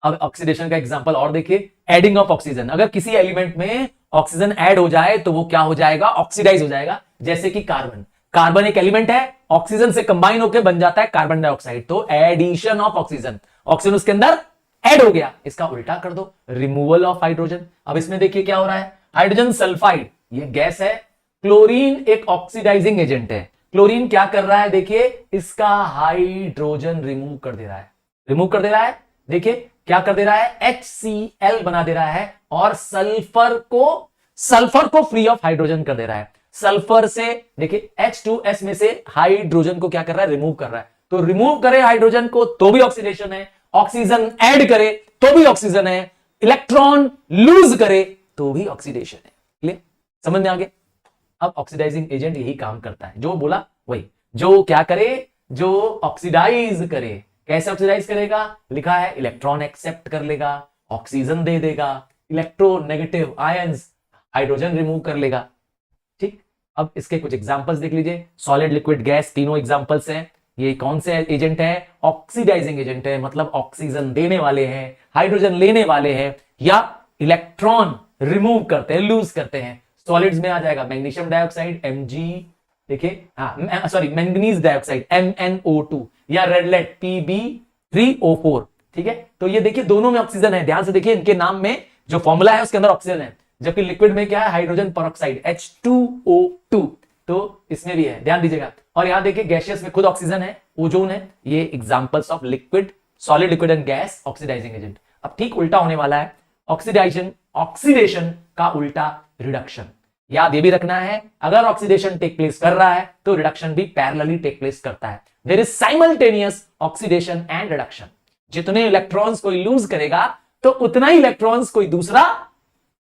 अब ऑक्सीडेशन का एग्जांपल और देखिए, एडिंग ऑफ ऑक्सीजन। अगर किसी एलिमेंट में ऑक्सीजन ऐड हो जाए तो वो क्या हो जाएगा? ऑक्सीडाइज हो जाएगा। जैसे कि कार्बन, कार्बन एक एलिमेंट है, ऑक्सीजन से कंबाइन होकर बन जाता है कार्बन डाइऑक्साइड, तो एडिशन ऑफ ऑक्सीजन, ऑक्सीजन उसके अंदर ऐड हो गया। इसका उल्टा कर दो, रिमूवल ऑफ हाइड्रोजन। अब इसमें देखिए क्या हो रहा है, हाइड्रोजन सल्फाइड, ये गैस है, क्लोरीन एक ऑक्सीडाइजिंग एजेंट है, क्लोरीन क्या कर रहा है? देखिए इसका हाइड्रोजन रिमूव कर दे रहा है, रिमूव कर दे रहा है। देखिए क्या कर दे रहा है? HCl बना दे रहा है, और सल्फर को फ्री ऑफ हाइड्रोजन कर दे रहा है। सल्फर से देखिए H2S में से हाइड्रोजन को क्या कर रहा है? रिमूव कर रहा है। तो रिमूव करे हाइड्रोजन को तो भी ऑक्सीडेशन है, ऑक्सीजन ऐड करे तो भी ऑक्सीजन है, इलेक्ट्रॉन लूज करे तो भी ऑक्सीडेशन है। क्लियर? समझ में आ गया? अब ऑक्सीडाइजिंग एजेंट यही काम करता है, जो बोला वही, जो क्या करे? जो ऑक्सीडाइज करे। कैसे ऑक्सीडाइज करेगा? लिखा है इलेक्ट्रॉन एक्सेप्ट कर लेगा, ऑक्सीजन दे देगा, इलेक्ट्रोनेगेटिव आयंस हाइड्रोजन रिमूव कर लेगा। ठीक, अब इसके कुछ एग्जांपल्स देख लीजिए। सॉलिड, लिक्विड, गैस, तीनों एग्जांपल्स हैं। ये कौन से एजेंट है? ऑक्सीडाइजिंग एजेंट है, मतलब ऑक्सीजन देने वाले हैं, हाइड्रोजन लेने वाले हैं, या इलेक्ट्रॉन रिमूव करते हैं, लूज करते हैं। सॉलिड्स में आ जाएगा मैग्नीशियम डाइऑक्साइड Mg, देखिए मैंगनीज डाइऑक्साइड MnO2, या रेडलेट Pb3O4। ठीक है, तो ये देखिए दोनों में ऑक्सीजन है, ध्यान से देखिए इनके नाम में जो फॉर्मूला है उसके अंदर ऑक्सीजन है, जबकि लिक्विड में क्या है? हाइड्रोजन परऑक्साइड H2O2, तो इसमें भी है, ध्यान दीजिएगा। और यहां देखिए गैसियस में खुद ऑक्सीजन है, ओजोन है। ये examples of liquid, solid, liquid and gas oxidising agent. अब ठीक उल्टा होने वाला है, ऑक्सीडेशन का उल्टा रिडक्शन। याद ये भी रखना है, अगर ऑक्सीडेशन टेक प्लेस कर रहा है तो रिडक्शन भी पैरेलली टेक प्लेस करता है। There is simultaneous oxidation and reduction. जितने इलेक्ट्रॉन्स कोई लूज करेगा तो उतना ही इलेक्ट्रॉन्स कोई दूसरा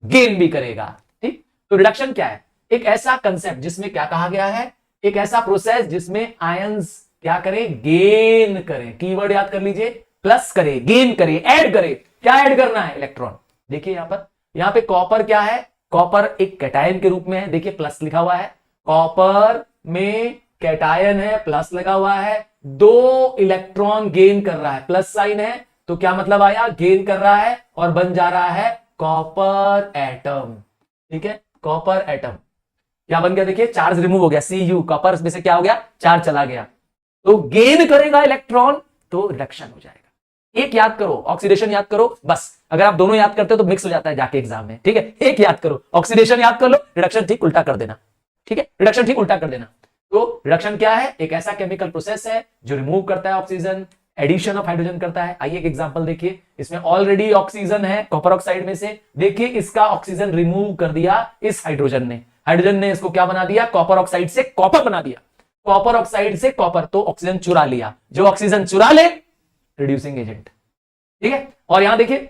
गेन भी करेगा। ठीक, तो रिडक्शन क्या है? एक ऐसा कंसेप्ट जिसमें क्या कहा गया है? एक ऐसा प्रोसेस जिसमें आयंस क्या करें? गेन करें। कीवर्ड याद कर लीजिए, प्लस करे, गेन करे, ऐड करे। क्या ऐड करना है? इलेक्ट्रॉन। देखिए यहां पे कॉपर क्या है? कॉपर एक कैटायन के रूप में है, देखिए प्लस लिखा हुआ है, कॉपर में कैटायन है, प्लस लगा हुआ है, 2 इलेक्ट्रॉन गेन कर रहा है, प्लस साइन है, तो क्या मतलब आया? गेन कर रहा है और बन जा रहा है कॉपर एटम। ठीक है, कॉपर एटम क्या बन गया? देखिए चार्ज रिमूव हो गया, Cu, कॉपर में से क्या हो गया? चार्ज चला गया, तो गेन करेगा इलेक्ट्रॉन तो रिडक्शन हो जाएगा। एक याद करो, ऑक्सीडेशन याद करो, बस। अगर आप दोनों याद करते हो तो मिक्स हो जाता है जाके एग्जाम में। ठीक है, एक याद करो, ऑक्सीडेशन याद कर लो, रिडक्शन ठीक उल्टा कर देना। ठीक है, रिडक्शन ठीक उल्टा कर देना। तो रिडक्शन क्या है? एक ऐसा केमिकल प्रोसेस है जो रिमूव करता है ऑक्सीजन, एडिशन ऑफ हाइड्रोजन करता है। आइए एक एग्जांपल देखिए, इसमें ऑलरेडी ऑक्सीजन है कॉपर ऑक्साइड में से, देखिए इसका ऑक्सीजन रिमूव कर दिया इस हाइड्रोजन ने, हाइड्रोजन ने इसको क्या बना दिया? कॉपर ऑक्साइड से कॉपर बना दिया, कॉपर ऑक्साइड से कॉपर, तो ऑक्सीजन चुरा लिया। जो ऑक्सीजन चुरा ले, रिड्यूसिंग एजेंट। ठीक है, और यहां देखिए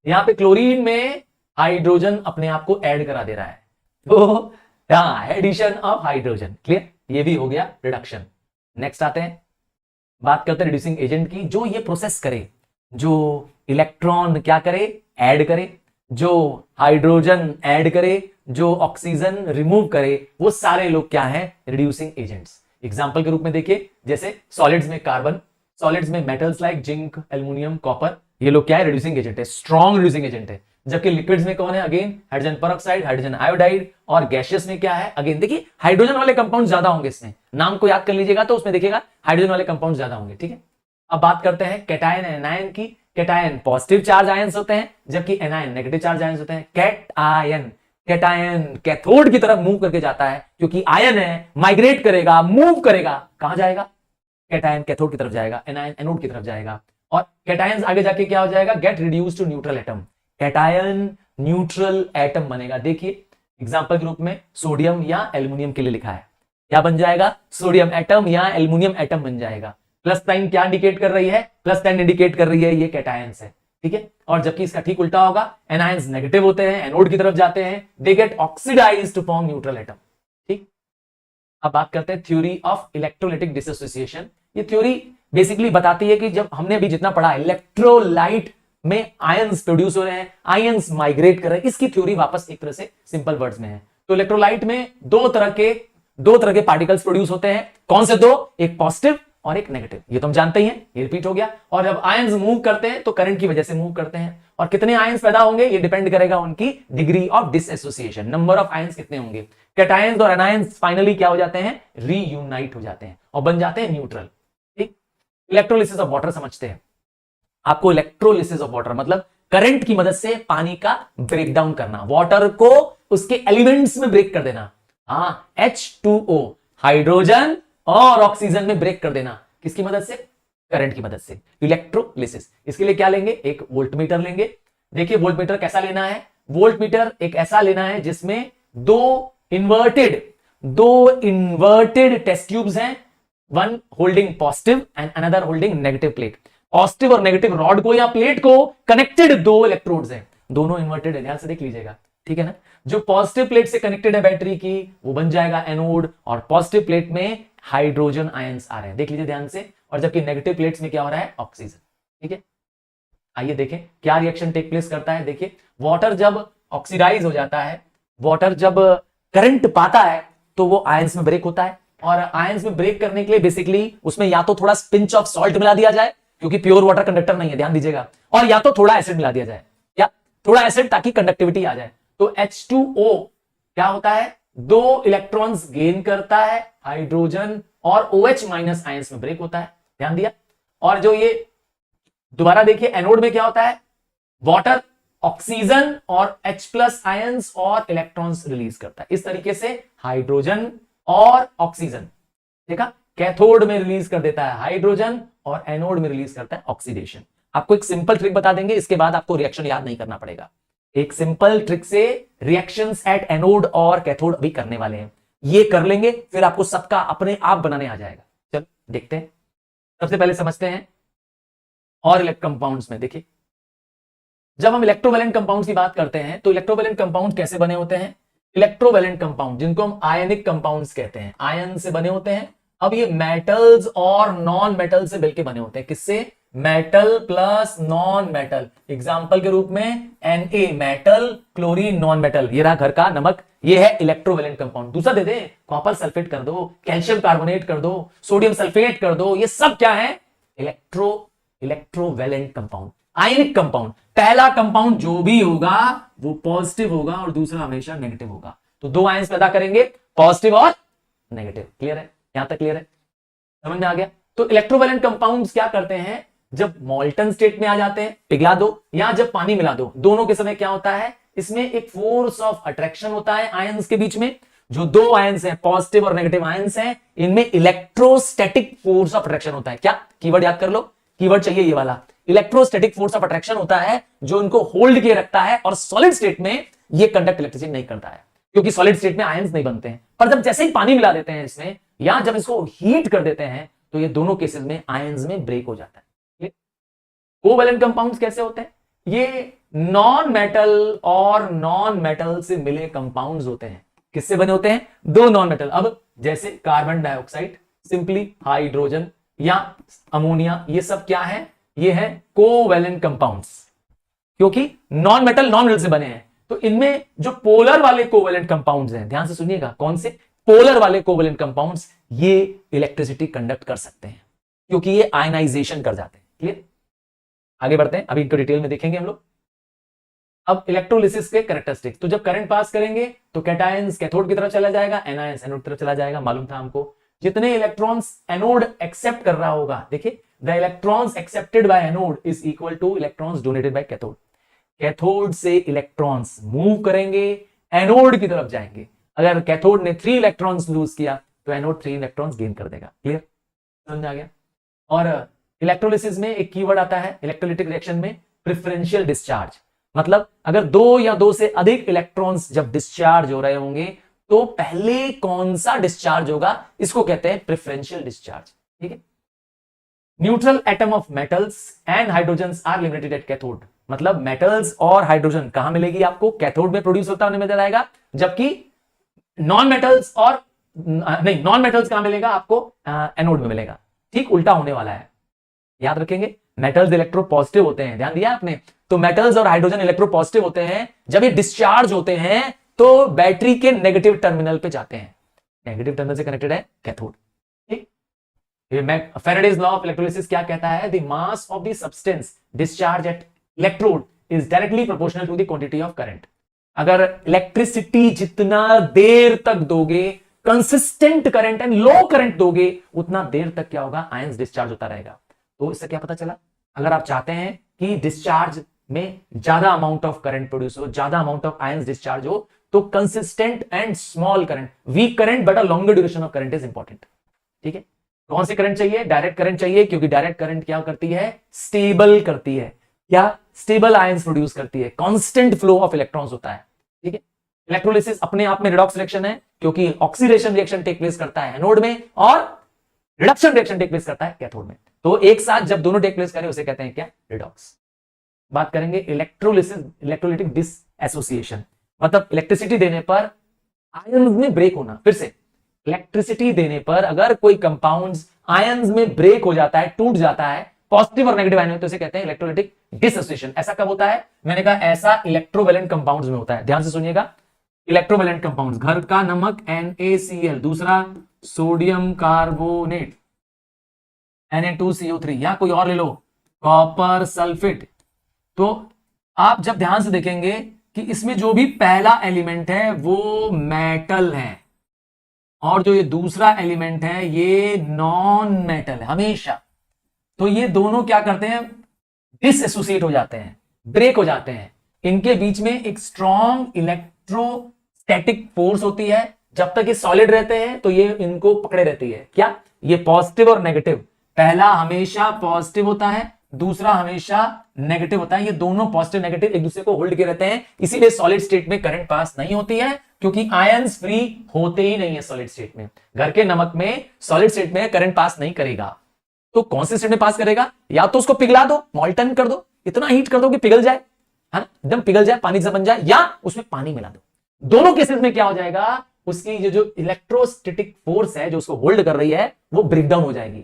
यहां पे क्लोरीन में हाइड्रोजन अपने आप को ऐड करा दे रहा है, तो एडिशन ऑफ हाइड्रोजन। क्लियर? ये भी हो गया रिडक्शन। नेक्स्ट आते हैं, बात करते हैं रिड्यूसिंग एजेंट की, जो ये प्रोसेस करे, जो इलेक्ट्रॉन क्या करे? ऐड करे, जो हाइड्रोजन ऐड करे, जो ऑक्सीजन रिमूव करे, वो सारे लोग क्या हैं? Reducing agents. एग्जांपल के रूप में देखिए, जैसे सॉलिड्स में कार्बन, सॉलिड्स में metals like zinc, aluminium, copper, ये लोग क्या है? रिड्यूसिंग एजेंट है, स्ट्रॉन्ग रिड्यूसिंग एजेंट है। जबकि लिक्विड्स में कौन है? Again hydrogen peroxide, hydrogen iodide, और गैसियस में क्या है? अगेन देखिए हाइड्रोजन वाले कंपाउंड ज्यादा होंगे, इसमें नाम को याद कर लीजिएगा तो उसमें देखिएगा हाइड्रोजन वाले कंपाउंड ज्यादा होंगे। ठीक है, अब बात करते हैं कैटायन एनायन की। कैटायन पॉजिटिव चार्ज आयंस होते हैं, जबकि एनायन नेगेटिव चार्ज आयंस होते हैं। कैटायन कैथोड की तरफ मूव करके जाता है, क्योंकि आयन है, माइग्रेट करेगा, मूव करेगा, कहां जाएगा? कैटायन कैथोड की तरफ जाएगा, एनायन एनोड की तरफ जाएगा। और कैटायंस आगे जाके क्या हो जाएगा? Get reduce to neutral atom. Cation neutral atom बनेगा। देखिए एग्जांपल के रूप में सोडियम या एल्युमिनियम के लिए लिखा है, क्या बन जाएगा, सोडियम एटम या एल्युमिनियम एटम बन जाएगा। प्लस साइन क्या इंडिकेट कर रही है, प्लस साइन इंडिकेट कर रही है ये कैटायंस है, ठीक है। और जबकि इसका ठीक उल्टा होगा, एनायंस नेगेटिव होते हैं, एनोड की तरफ जाते हैं, they get oxidised to form neutral atom, ठीक। अब बात करते हैं थ्योरी ऑफ इलेक्ट्रोलाइटिक डिसोसिएशन। ये थ्योरी बेसिकली बताती है कि जब हमने अभी जितना पढ़ा इलेक्ट्रोलाइट में आयंस प्रोड्यूस हो रहे हैं, आयंस माइग्रेट कर रहे हैं, इसकी थ्योरी वापस एक तरह से सिंपल वर्ड्स में है। तो इलेक्ट्रोलाइट में दो तरह के पार्टिकल्स प्रोड्यूस होते हैं। कौन से दो, एक पॉजिटिव और एक नेगेटिव, ये तो हम जानते ही हैं, ये रिपीट हो गया। और जब आयंस मूव करते हैं तो करंट की वजह से मूव करते हैं, और कितने आयंस पैदा होंगे ये डिपेंड करेगा उनकी degree of dissociation, number of ions कितने होंगे। कैटायंस और एनायंस फाइनली क्या हो जाते हैं, रीयूनाइट हो जाते हैं और बन जाते हैं न्यूट्रल, ठीक। इलेक्ट्रोलिसिस ऑफ वाटर समझते हैं। आपको इलेक्ट्रोलिसिस ऑफ वाटर मतलब करंट की मदद से पानी का ब्रेकडाउन करना, वाटर को उसके एलिमेंट्स में ब्रेक कर देना। हाँ, H2O हाइड्रोजन और ऑक्सीजन में ब्रेक कर देना, किसकी मदद से, करंट की मदद से, इलेक्ट्रोलिसिस। इसके लिए क्या लेंगे, एक वोल्टमीटर लेंगे। देखिए वोल्टमीटर कैसा लेना है, वोल्टमीटर एक ऐसा लेना है जिसमें दो इन्वर्टेड टेस्ट ट्यूब्स हैं, one holding positive and another holding negative plate. Positive और नेगेटिव रॉड को या प्लेट को कनेक्टेड दो इलेक्ट्रोड्स हैं, दोनों इन्वर्टेड है, ध्यान से देख लीजिएगा, ठीक है ना। जो पॉजिटिव प्लेट से कनेक्टेड है बैटरी की, वो बन जाएगा एनोड, और पॉजिटिव प्लेट में हाइड्रोजन आयंस आ रहे हैं, देख लीजिए ध्यान से। और जबकि नेगेटिव प्लेट्स में क्या हो रहा है, ऑक्सीजन, ठीक है। आइए देखें क्या रिएक्शन टेक प्लेस करता है। देखिए वाटर जब ऑक्सीडाइज हो जाता है, वाटर जब करंट पाता है तो वो आयंस में ब्रेक होता है, और आयंस में ब्रेक करने के लिए बेसिकली उसमें या तो थोड़ा पिंच ऑफ सॉल्ट मिला दिया जाए, क्योंकि प्योर वाटर कंडक्टर नहीं है, ध्यान दीजिएगा, और या तो थोड़ा एसिड मिला दिया जाए, या थोड़ा एसिड ताकि कंडक्टिविटी आ जाए। तो H2O क्या होता है, दो इलेक्ट्रॉन्स गेन करता है, हाइड्रोजन और OH माइनस आयंस में ब्रेक होता है, ध्यान दिया। और जो ये दोबारा देखिए एनोड में क्या होता है, वाटर ऑक्सीजन और H प्लस आयंस और इलेक्ट्रॉन्स रिलीज करता है। इस तरीके से हाइड्रोजन और ऑक्सीजन, देखा, कैथोड में रिलीज कर देता है हाइड्रोजन और एनोड में रिलीज करता है ऑक्सीडेशन। आपको एक सिंपल ट्रिक बता देंगे, इसके बाद आपको रिएक्शन याद नहीं करना पड़ेगा। एक सिंपल ट्रिक से रिएक्शंस एट एनोड और कैथोड अभी करने वाले हैं, ये कर लेंगे फिर आपको सबका अपने आप बनाने आ जाएगा। चलो देखते हैं, सबसे पहले समझते हैं और इलेक्ट्रो कंपाउंड्स में। देखिए जब हम इलेक्ट्रोवैलेंट कंपाउंड्स की बात करते हैं तो इलेक्ट्रोवैलेंट कंपाउंड कैसे बने होते हैं, इलेक्ट्रोवैलेंट कंपाउंड जिनको हम आयनिक कंपाउंड्स कहते हैं, आयन से बने होते हैं। अब ये मेटल्स और नॉन मेटल से मिलकर बने होते हैं, किससे, metal plus non metal. Example के रूप में Na metal, chlorine non metal, ये रहा घर का नमक, ये है इलेक्ट्रोवैलेंट कंपाउंड। दूसरा दे दे, कॉपर सल्फेट कर दो, कैल्शियम कार्बोनेट कर दो, सोडियम सल्फेट कर दो, ये सब क्या है, इलेक्ट्रोवैलेंट कंपाउंड, आयनिक कंपाउंड। पहला कंपाउंड जो भी होगा वो पॉजिटिव होगा और दूसरा हमेशा नेगेटिव होगा, तो दो आयंस पैदा करेंगे, पॉजिटिव और नेगेटिव। क्लियर है, यहां तक क्लियर है, समझ में आ गया। तो इलेक्ट्रोवैलेंट कंपाउंड्स क्या करते हैं, जब मॉल्टन स्टेट में आ जाते हैं, पिघला दो या जब पानी मिला दो, दोनों के समय क्या होता है, इसमें एक फोर्स ऑफ अट्रैक्शन होता है आयंस के बीच में। जो दो आयंस हैं, पॉजिटिव और नेगेटिव आयंस हैं, इनमें इलेक्ट्रोस्टैटिक फोर्स ऑफ अट्रैक्शन होता है। क्या, कीवर्ड याद कर लो, कीवर्ड चाहिए ये वाला, इलेक्ट्रोस्टैटिक फोर्स ऑफ अट्रैक्शन होता है, जो इनको होल्ड किए रखता है। और सॉलिड स्टेट में ये कंडक्ट इलेक्ट्रिसिटी नहीं करता है, क्योंकि सॉलिड स्टेट में आयंस नहीं बनते हैं। पर जब जैसे ही पानी मिला देते हैं इसमें, या जब इसको हीट कर देते हैं, तो ये दोनों केसेस में आयंस में ब्रेक हो जाता है। कोवैलेंट कंपाउंड्स कैसे होते हैं, ये नॉन मेटल और नॉन मेटल से मिले कंपाउंड्स होते हैं। किससे बने होते हैं, दो नॉन मेटल। अब जैसे कार्बन डाइऑक्साइड, सिंपली हाइड्रोजन या अमोनिया, ये सब क्या है, ये है कोवैलेंट कंपाउंड्स, क्योंकि नॉन मेटल नॉन मेटल से बने हैं। तो इनमें जो पोलर वाले कोवैलेंट कंपाउंड्स हैं, ध्यान से सुनिएगा, कौन से, पोलर वाले कोवैलेंट कंपाउंड्स, ये इलेक्ट्रिसिटी कंडक्ट कर सकते हैं, क्योंकि ये आयनाइजेशन कर जाते हैं। क्लियर, आगे बढ़ते हैं, अभी इनको डिटेल में देखेंगे हम लोग। अब इलेक्ट्रोलिसिस के कैरेक्टरिस्टिक्स, तो जब करंट पास करेंगे तो कैटायंस कैथोड की तरफ चला जाएगा, एनायंस एनोड की तरफ चला जाएगा, मालूम था हमको। जितने इलेक्ट्रॉन्स एनोड एक्सेप्ट कर रहा होगा, देखिए the electrons accepted by anode is equal two electrons donated bye cathode. Cathode से इलेक्ट्रॉन्स मूव करेंगे, एनोड की तरफ जाएंगे। अगर कैथोड ने 3 इलेक्ट्रॉन्स लूज किया तो एनोड 3 इलेक्ट्रॉन्स गेन कर देगा। क्लियर, समझ आ गया। और इलेक्ट्रोलिसिस में एक कीवर्ड आता है इलेक्ट्रोलिटिक रिएक्शन में, प्रेफरेंशियल डिस्चार्ज। मतलब अगर दो या दो से अधिक इलेक्ट्रॉन्स जब डिस्चार्ज हो रहे होंगे तो पहले कौन सा डिस्चार्ज होगा, इसको कहते हैं प्रेफरेंशियल डिस्चार्ज। ठीक है। Neutral atom of metals and hydrogen are limited at cathode, मतलब मेटल्स और हाइड्रोजन कहां मिलेगी आपको, कैथोड में प्रोड्यूस होता होने नजर आएगा, जबकि नॉन मेटल्स और नहीं, नॉन मेटल्स कहां मिलेगा आपको, एनोड में मिलेगा। ठीक उल्टा होने वाला है, याद रखेंगे। मेटल्स इलेक्ट्रो पॉजिटिव होते हैं, ध्यान दिया आपने, तो मेटल्स और हाइड्रोजन इलेक्ट्रो पॉजिटिव होते हैं, जब ये डिस्चार्ज होते हैं तो बैटरी के नेगेटिव टर्मिनल पे जाते हैं, नेगेटिव टर्मिनल से कनेक्टेड है कैथोड। ठीक, फैराडेज लॉ ऑफ इलेक्ट्रोलिसिस क्या कहता है, the mass of the substance discharge at electrode is directly proportional to the quantity of current. अगर इलेक्ट्रिसिटी जितना देर तक दोगे, consistent current and low current दोगे, उतना देर तक क्या होगा, आयंस डिस्चार्ज होता रहेगा। तो इससे क्या पता चला, अगर आप चाहते हैं कि डिस्चार्ज में ज्यादा अमाउंट ऑफ करंट प्रोड्यूस हो, ज्यादा अमाउंट ऑफ आयंस डिस्चार्ज हो, तो consistent and small current, weak current but a longer duration of current is important. ठीक है। कौन सी करंट चाहिए, डायरेक्ट करंट चाहिए, क्योंकि डायरेक्ट करंट क्या करती है, स्टेबल करती है, क्या स्टेबल आयंस प्रोड्यूस करती है, कांस्टेंट फ्लो ऑफ इलेक्ट्रॉन्स होता है। ठीक है। इलेक्ट्रोलिसिस अपने आप में रिडॉक्स रिएक्शन है, क्योंकि ऑक्सीडेशन रिएक्शन टेक प्लेस करता है एनोड में और रिडक्शन रिएक्शन टेक प्लेस करता है कैथोड में। तो एक साथ जब दोनों टेक प्लेस करें उसे कहते हैं क्या, रिडॉक्स। बात करेंगे इलेक्ट्रोलिसिस, इलेक्ट्रोलिटिक डिसएसोसिएशन, मतलब इलेक्ट्रिसिटी देने पर आयंस में ब्रेक होना। फिर से, इलेक्ट्रिसिटी देने पर अगर कोई कंपाउंड्स आयंस में ब्रेक हो जाता है, टूट जाता है, पॉजिटिव और नेगेटिव आयन में, तो इसे कहते हैं इलेक्ट्रोलिटिक डिसएसोसिएशन। ऐसा कब होता है, मैंने कहा ऐसा इलेक्ट्रोवैलेंट कंपाउंड्स में होता है। ध्यान से सुनिएगा, इलेक्ट्रोवैलेंट कंपाउंड्स, घर का नमक NaCl, दूसरा सोडियम कार्बोनेट Na2CO3, या कोई और ले लो, कॉपर सल्फेट। तो आप जब ध्यान से देखेंगे कि इसमें जो भी पहला एलिमेंट है वो मेटल है और जो ये दूसरा एलिमेंट है ये नॉन मेटल है हमेशा, तो ये दोनों क्या करते हैं, डिसएसोसिएट हो जाते हैं, ब्रेक हो जाते हैं। इनके बीच में एक स्ट्रॉन्ग इलेक्ट्रोस्टैटिक फोर्स होती है। जब तक ये सॉलिड रहते हैं तो ये इनको पकड़े रहती है, क्या, ये पॉजिटिव और नेगेटिव, पहला हमेशा पॉजिटिव होता है, दूसरा हमेशा नेगेटिव होता है। ये दोनों पॉजिटिव नेगेटिव एक दूसरे को होल्ड के रहते हैं, इसीलिए सॉलिड स्टेट में करंट पास नहीं होती है, क्योंकि आयंस फ्री होते ही नहीं है सॉलिड स्टेट में। घर के नमक में सॉलिड स्टेट में करंट पास नहीं करेगा, तो कौन से स्टेट में पास करेगा, या तो उसको पिघला दो, मॉल्टन कर दो, इतना हीट कर दो कि पिघल जाए, है ना, एकदम पिघल जाए, पानी से बन जाए, या उसमें पानी मिला दो। दोनों केसेस में क्या हो जाएगा, उसकी जो इलेक्ट्रोस्टैटिक फोर्स है जो उसको होल्ड कर रही है वो ब्रेकडाउन हो जाएगी।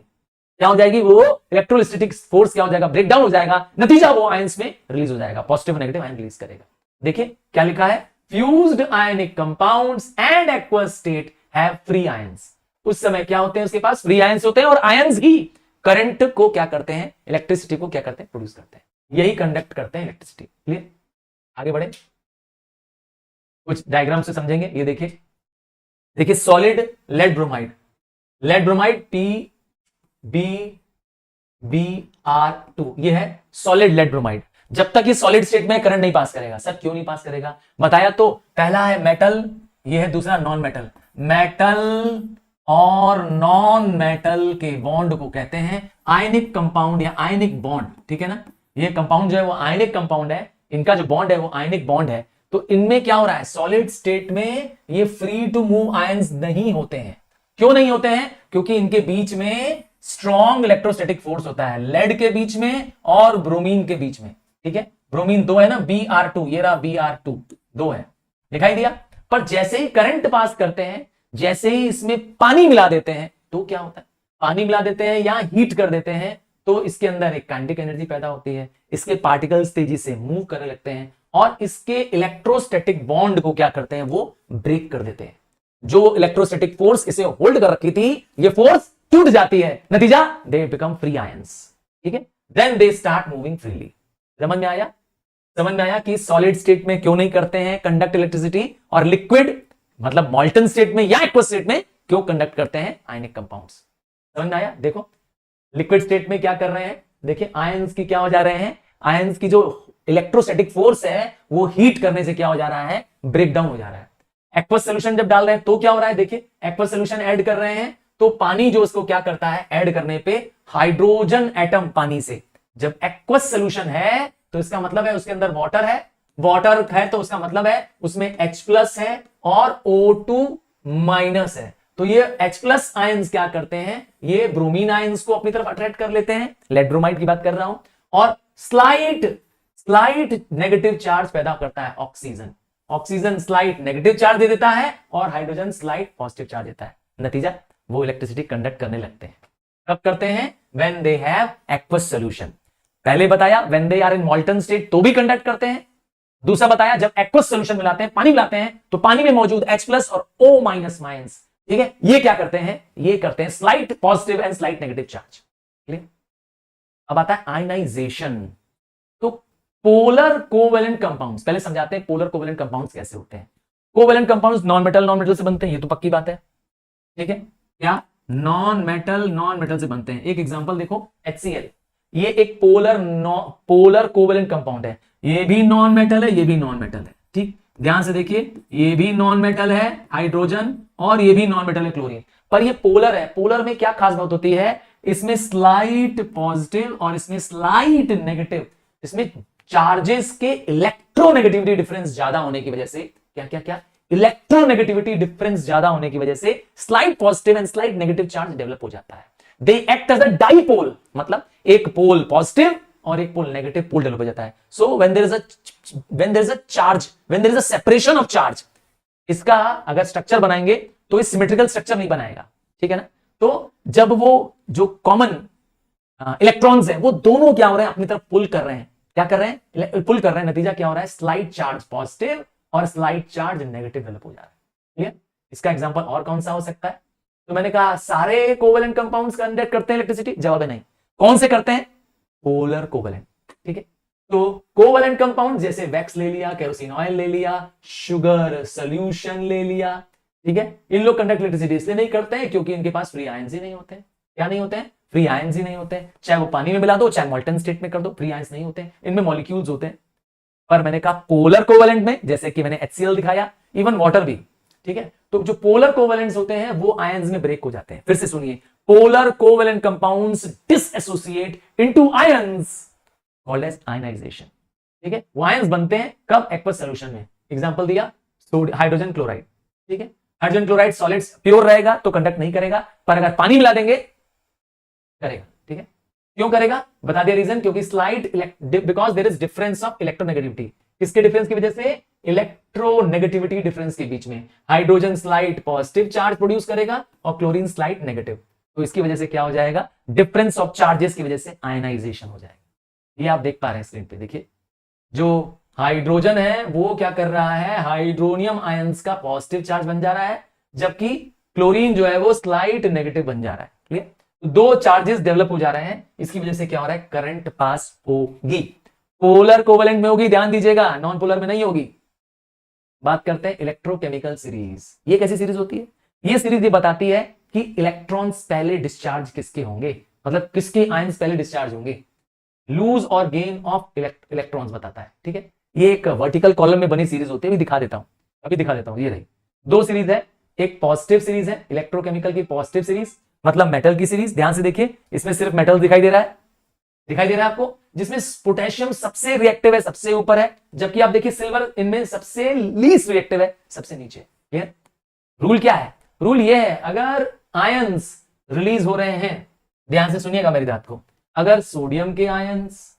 क्या हो जाएगी, वो इलेक्ट्रोस्टैटिक फोर्स क्या हो जाएगा, ब्रेकडाउन हो जाएगा, नतीजा वो आयंस में रिलीज हो जाएगा, पॉजिटिव नेगेटिव आयन रिलीज करेगा। देखिए क्या लिखा है, fused ionic compounds and aqueous state have free ions. उस समय क्या होते हैं, उसके पास फ्री आयंस होते हैं, और आयंस ही करंट को क्या करते हैं, इलेक्ट्रिसिटी को क्या करते हैं, प्रोड्यूस करते हैं, यही कंडक्ट करते हैं इलेक्ट्रिसिटी। क्लियर, आगे बढ़े, कुछ डायग्राम से समझेंगे। ये देखिए, देखिए solid lead bromide, lead bromide PbBr2, ये है सॉलिड लेड ब्रोमाइड। जब तक ये सॉलिड स्टेट में करंट नहीं पास करेगा। सर क्यों नहीं पास करेगा, बताया तो, पहला है मेटल, ये है दूसरा नॉन मेटल। मेटल और नॉन मेटल के बॉन्ड को कहते हैं आयनिक कंपाउंड या आयनिक बॉन्ड। ठीक है ना, ये कंपाउंड जो है वो आयनिक कंपाउंड है, इनका जो बॉन्ड है वो आयनिक बॉन्ड है। तो इनमें क्या हो रहा है, सॉलिड स्टेट में ये फ्री टू मूव आयंस नहीं होते हैं। क्यों नहीं होते हैं, क्योंकि इनके बीच में स्ट्रॉन्ग इलेक्ट्रोस्टैटिक फोर्स होता है, लेड के बीच में और ब्रोमीन के बीच में। ठीक है, ब्रोमीन दो है ना, Br2, ये रहा Br2, दो है, दिखाई दिया। पर जैसे ही करंट पास करते हैं, जैसे ही इसमें पानी मिला देते हैं, तो क्या होता है, पानी मिला देते हैं या हीट कर देते हैं, तो इसके अंदर एक काइनेटिक एनर्जी पैदा होती है, इसके पार्टिकल्स तेजी से मूव करने लगते हैं और इसके इलेक्ट्रोस्टैटिक बॉन्ड को क्या करते हैं, वो ब्रेक कर देते हैं। जो इलेक्ट्रोस्टैटिक फोर्स इसे होल्ड कर रखी थी, ये फोर्स टूट जाती है, नतीजा दे बिकम फ्री आयंस। ठीक है, then they start moving freely. समझ में आया, समझ में आया कि सॉलिड स्टेट में क्यों नहीं करते हैं कंडक्ट इलेक्ट्रिसिटी, और लिक्विड मतलब मॉल्टन स्टेट में या एक्वस स्टेट में क्यों कंडक्ट करते हैं आयनिक कंपाउंड्स। समझ में आया। देखो लिक्विड स्टेट में क्या कर रहे हैं, देखिए आयंस की क्या हो जा रहे हैं, आयंस की जो इलेक्ट्रोस्टैटिक फोर्स है वो हीट करने से क्या हो जा रहा है, ब्रेकडाउन हो जा रहा है। एक्वस सोल्यूशन जब डाल रहे हैं तो क्या हो रहा है, देखिए एक्वस सोल्यूशन ऐड कर रहे हैं तो पानी जो उसको क्या करता है, ऐड करने पे हाइड्रोजन एटम पानी से, जब एक्वस सोल्यूशन है तो इसका मतलब है उसके अंदर वाटर है वाटर है तो उसका मतलब है उसमें H+ है और O2 माइनस है, तो ये H+ आयंस क्या करते हैं, ये ब्रोमीन आयंस को अपनी तरफ अट्रैक्ट कर लेते हैं, लेड ब्रोमाइड की बात कर रहा हूं, और स्लाइट नेगेटिव चार्ज पैदा करता है oxygen. Oxygen slight negative charge दे देता है और हाइड्रोजन स्लाइट पॉजिटिव चार्ज देता है, नतीजा वो इलेक्ट्रिसिटी कंडक्ट करने लगते हैं। कब करते हैं, when they have aqueous solution. पहले बताया when they are in molten state तो भी कंडक्ट करते हैं, दूसरा बताया जब एक्वस सॉल्यूशन मिलाते हैं, पानी मिलाते हैं, तो पानी में मौजूद H+ और O- माइनस, ठीक है, ये क्या करते हैं, ये करते हैं slight positive and slight negative charge. Clear. अब आता है आयनाइजेशन। तो पोलर कोवेलेंट कंपाउंड्स, पहले समझाते हैं पोलर कोवेलेंट कंपाउंड्स कैसे होते हैं। कोवेलेंट कंपाउंड्स नॉन मेटल से बनते हैं, ये तो पक्की बात है, ठीक है, क्या नॉन मेटल से बनते हैं। एक एग्जांपल देखो, HCl, ये एक पोलर कोवेलेंट कंपाउंड है, ये भी नॉन मेटल है, ये भी नॉन मेटल है, ठीक, ध्यान से देखिए, ये भी नॉन मेटल है हाइड्रोजन और ये भी नॉन मेटल है क्लोरीन, पर ये पोलर है। पोलर में क्या खास बात होती है, इसमें स्लाइट पॉजिटिव और इसमें स्लाइट नेगेटिव, इसमें चार्जेस के इलेक्ट्रोनेगेटिविटी डिफरेंस ज्यादा होने की वजह से क्या इलेक्ट्रोनेगेटिविटी डिफरेंस ज्यादा होने की वजह से slight positive and slight negative charge develop हो जाता है। They act as a dipole, मतलब एक पोल पॉजिटिव और एक पोल नेगेटिव पोल डेवलप हो जाता है। So when there is a charge, when there is a separation of charge, इसका अगर स्ट्रक्चर बनाएंगे तो इस सिमेट्रिकल स्ट्रक्चर नहीं बनाएगा, ठीक है ना। तो जब वो जो कॉमन इलेक्ट्रॉन्स हैं वो दोनों क्या हो रहे हैं, अपनी तरफ पुल कर रहे हैं, क्या कर रहे हैं, पुल कर रहे हैं, नतीजा क्या हो रहा है, स्लाइट चार्ज पॉजिटिव और स्लाइट चार्ज नेगेटिव डेवलप हो जा रहा है। ठीक है, इसका एग्जांपल और कौन सा हो सकता है, तो मैंने कहा सारे कोवेलेंट कंपाउंड्स कंडक्ट करते हैं इलेक्ट्रिसिटी, जवाब है नहीं। कौन से करते हैं, पोलर कोवेलेंट, ठीक है। तो कोवेलेंट कंपाउंड जैसे वैक्स ले लिया, केरोसिन ऑयल ले लिया, शुगर सोल्यूशन ले लिया, ठीक है, इन लोग कंडक्ट इलेक्ट्रिसिटी इसलिए नहीं करते हैं क्योंकि इनके पास फ्री आयंस ही नहीं होते हैं। क्या नहीं होते हैं, फ्री आयंस ही नहीं होते हैं, चाहे वो पानी में मिला दो चाहे मोल्टन स्टेट में कर दो, फ्री आयंस नहीं होते हैं, इनमें मॉलिक्यूल्स होते हैं। पर मैंने कहा पोलर कोवेलेंट में, जैसे कि मैंने HCl दिखाया, इवन वाटर भी, ठीक है, तो जो पोलर कोवेलेंट्स होते हैं वो आयंस में ब्रेक हो जाते हैं। फिर से सुनिए, polar covalent compounds dissociate into ions called as ionization, ठीक है। वो आयंस बनते हैं कब, एक्वस सॉल्यूशन में। एग्जांपल दिया हाइड्रोजन क्लोराइड, ठीक है, हाइड्रोजन क्लोराइड सॉलिड्स प्योर रहेगा तो कंडक्ट नहीं करेगा, पर अगर पानी मिला देंगे करेगा, ठीक है। क्यों करेगा, बता दिया रीजन, क्योंकि slight because there is difference of electronegativity. किसके डिफरेंस की वजह से, इलेक्ट्रोनेगेटिविटी डिफरेंस के बीच में hydrogen slight positive charge produce करेगा और क्लोरीन स्लाइट नेगेटिव, तो इसकी वजह से क्या हो जाएगा, डिफरेंस ऑफ चार्जेस की वजह से आयनाइजेशन हो जाएगा। ये आप देख पा रहे हैं स्क्रीन पे, देखिए जो हाइड्रोजन है वो क्या कर रहा है, हाइड्रोनियम आयंस का पॉजिटिव चार्ज बन जा रहा है, जबकि क्लोरीन जो है वो स्लाइट नेगेटिव बन जा रहा है। क्लियर, दो चार्जेस डेवलप हो जा रहे हैं, इसकी वजह से क्या हो रहा है, करंट पास होगी। पोलर कोवेलेंट में होगी, ध्यान दीजिएगा, नॉन पोलर में नहीं होगी। बात करते हैं इलेक्ट्रोकेमिकल सीरीज। ये कैसी सीरीज होती है, ये सीरीज ये बताती है कि इलेक्ट्रॉन्स पहले डिस्चार्ज किसके होंगे, मतलब किसके आयंस पहले डिस्चार्ज होंगे, लूज और गेन ऑफ इलेक्ट्रॉन्स बताता है, ठीक है। ये एक वर्टिकल कॉलम में बनी सीरीज होती है, दिखा देता हूं, ये रही दो सीरीज है, एक पॉजिटिव सीरीज है इलेक्ट्रोकेमिकल की पॉजिटिव सीरीज, मतलब मेटल की सीरीज। ध्यान से देखिए, इसमें सिर्फ मेटल दिखाई दे रहा है आपको, जिसमें पोटेशियम सबसे रिएक्टिव है, सबसे ऊपर है, जबकि आप देखिए सिल्वर इनमें सबसे लीस्ट रिएक्टिव है, सबसे नीचे। क्लियर, रूल क्या है, रूल ये है, अगर आयंस रिलीज हो रहे हैं, ध्यान से सुनिएगा मेरी बात को, अगर सोडियम के आयंस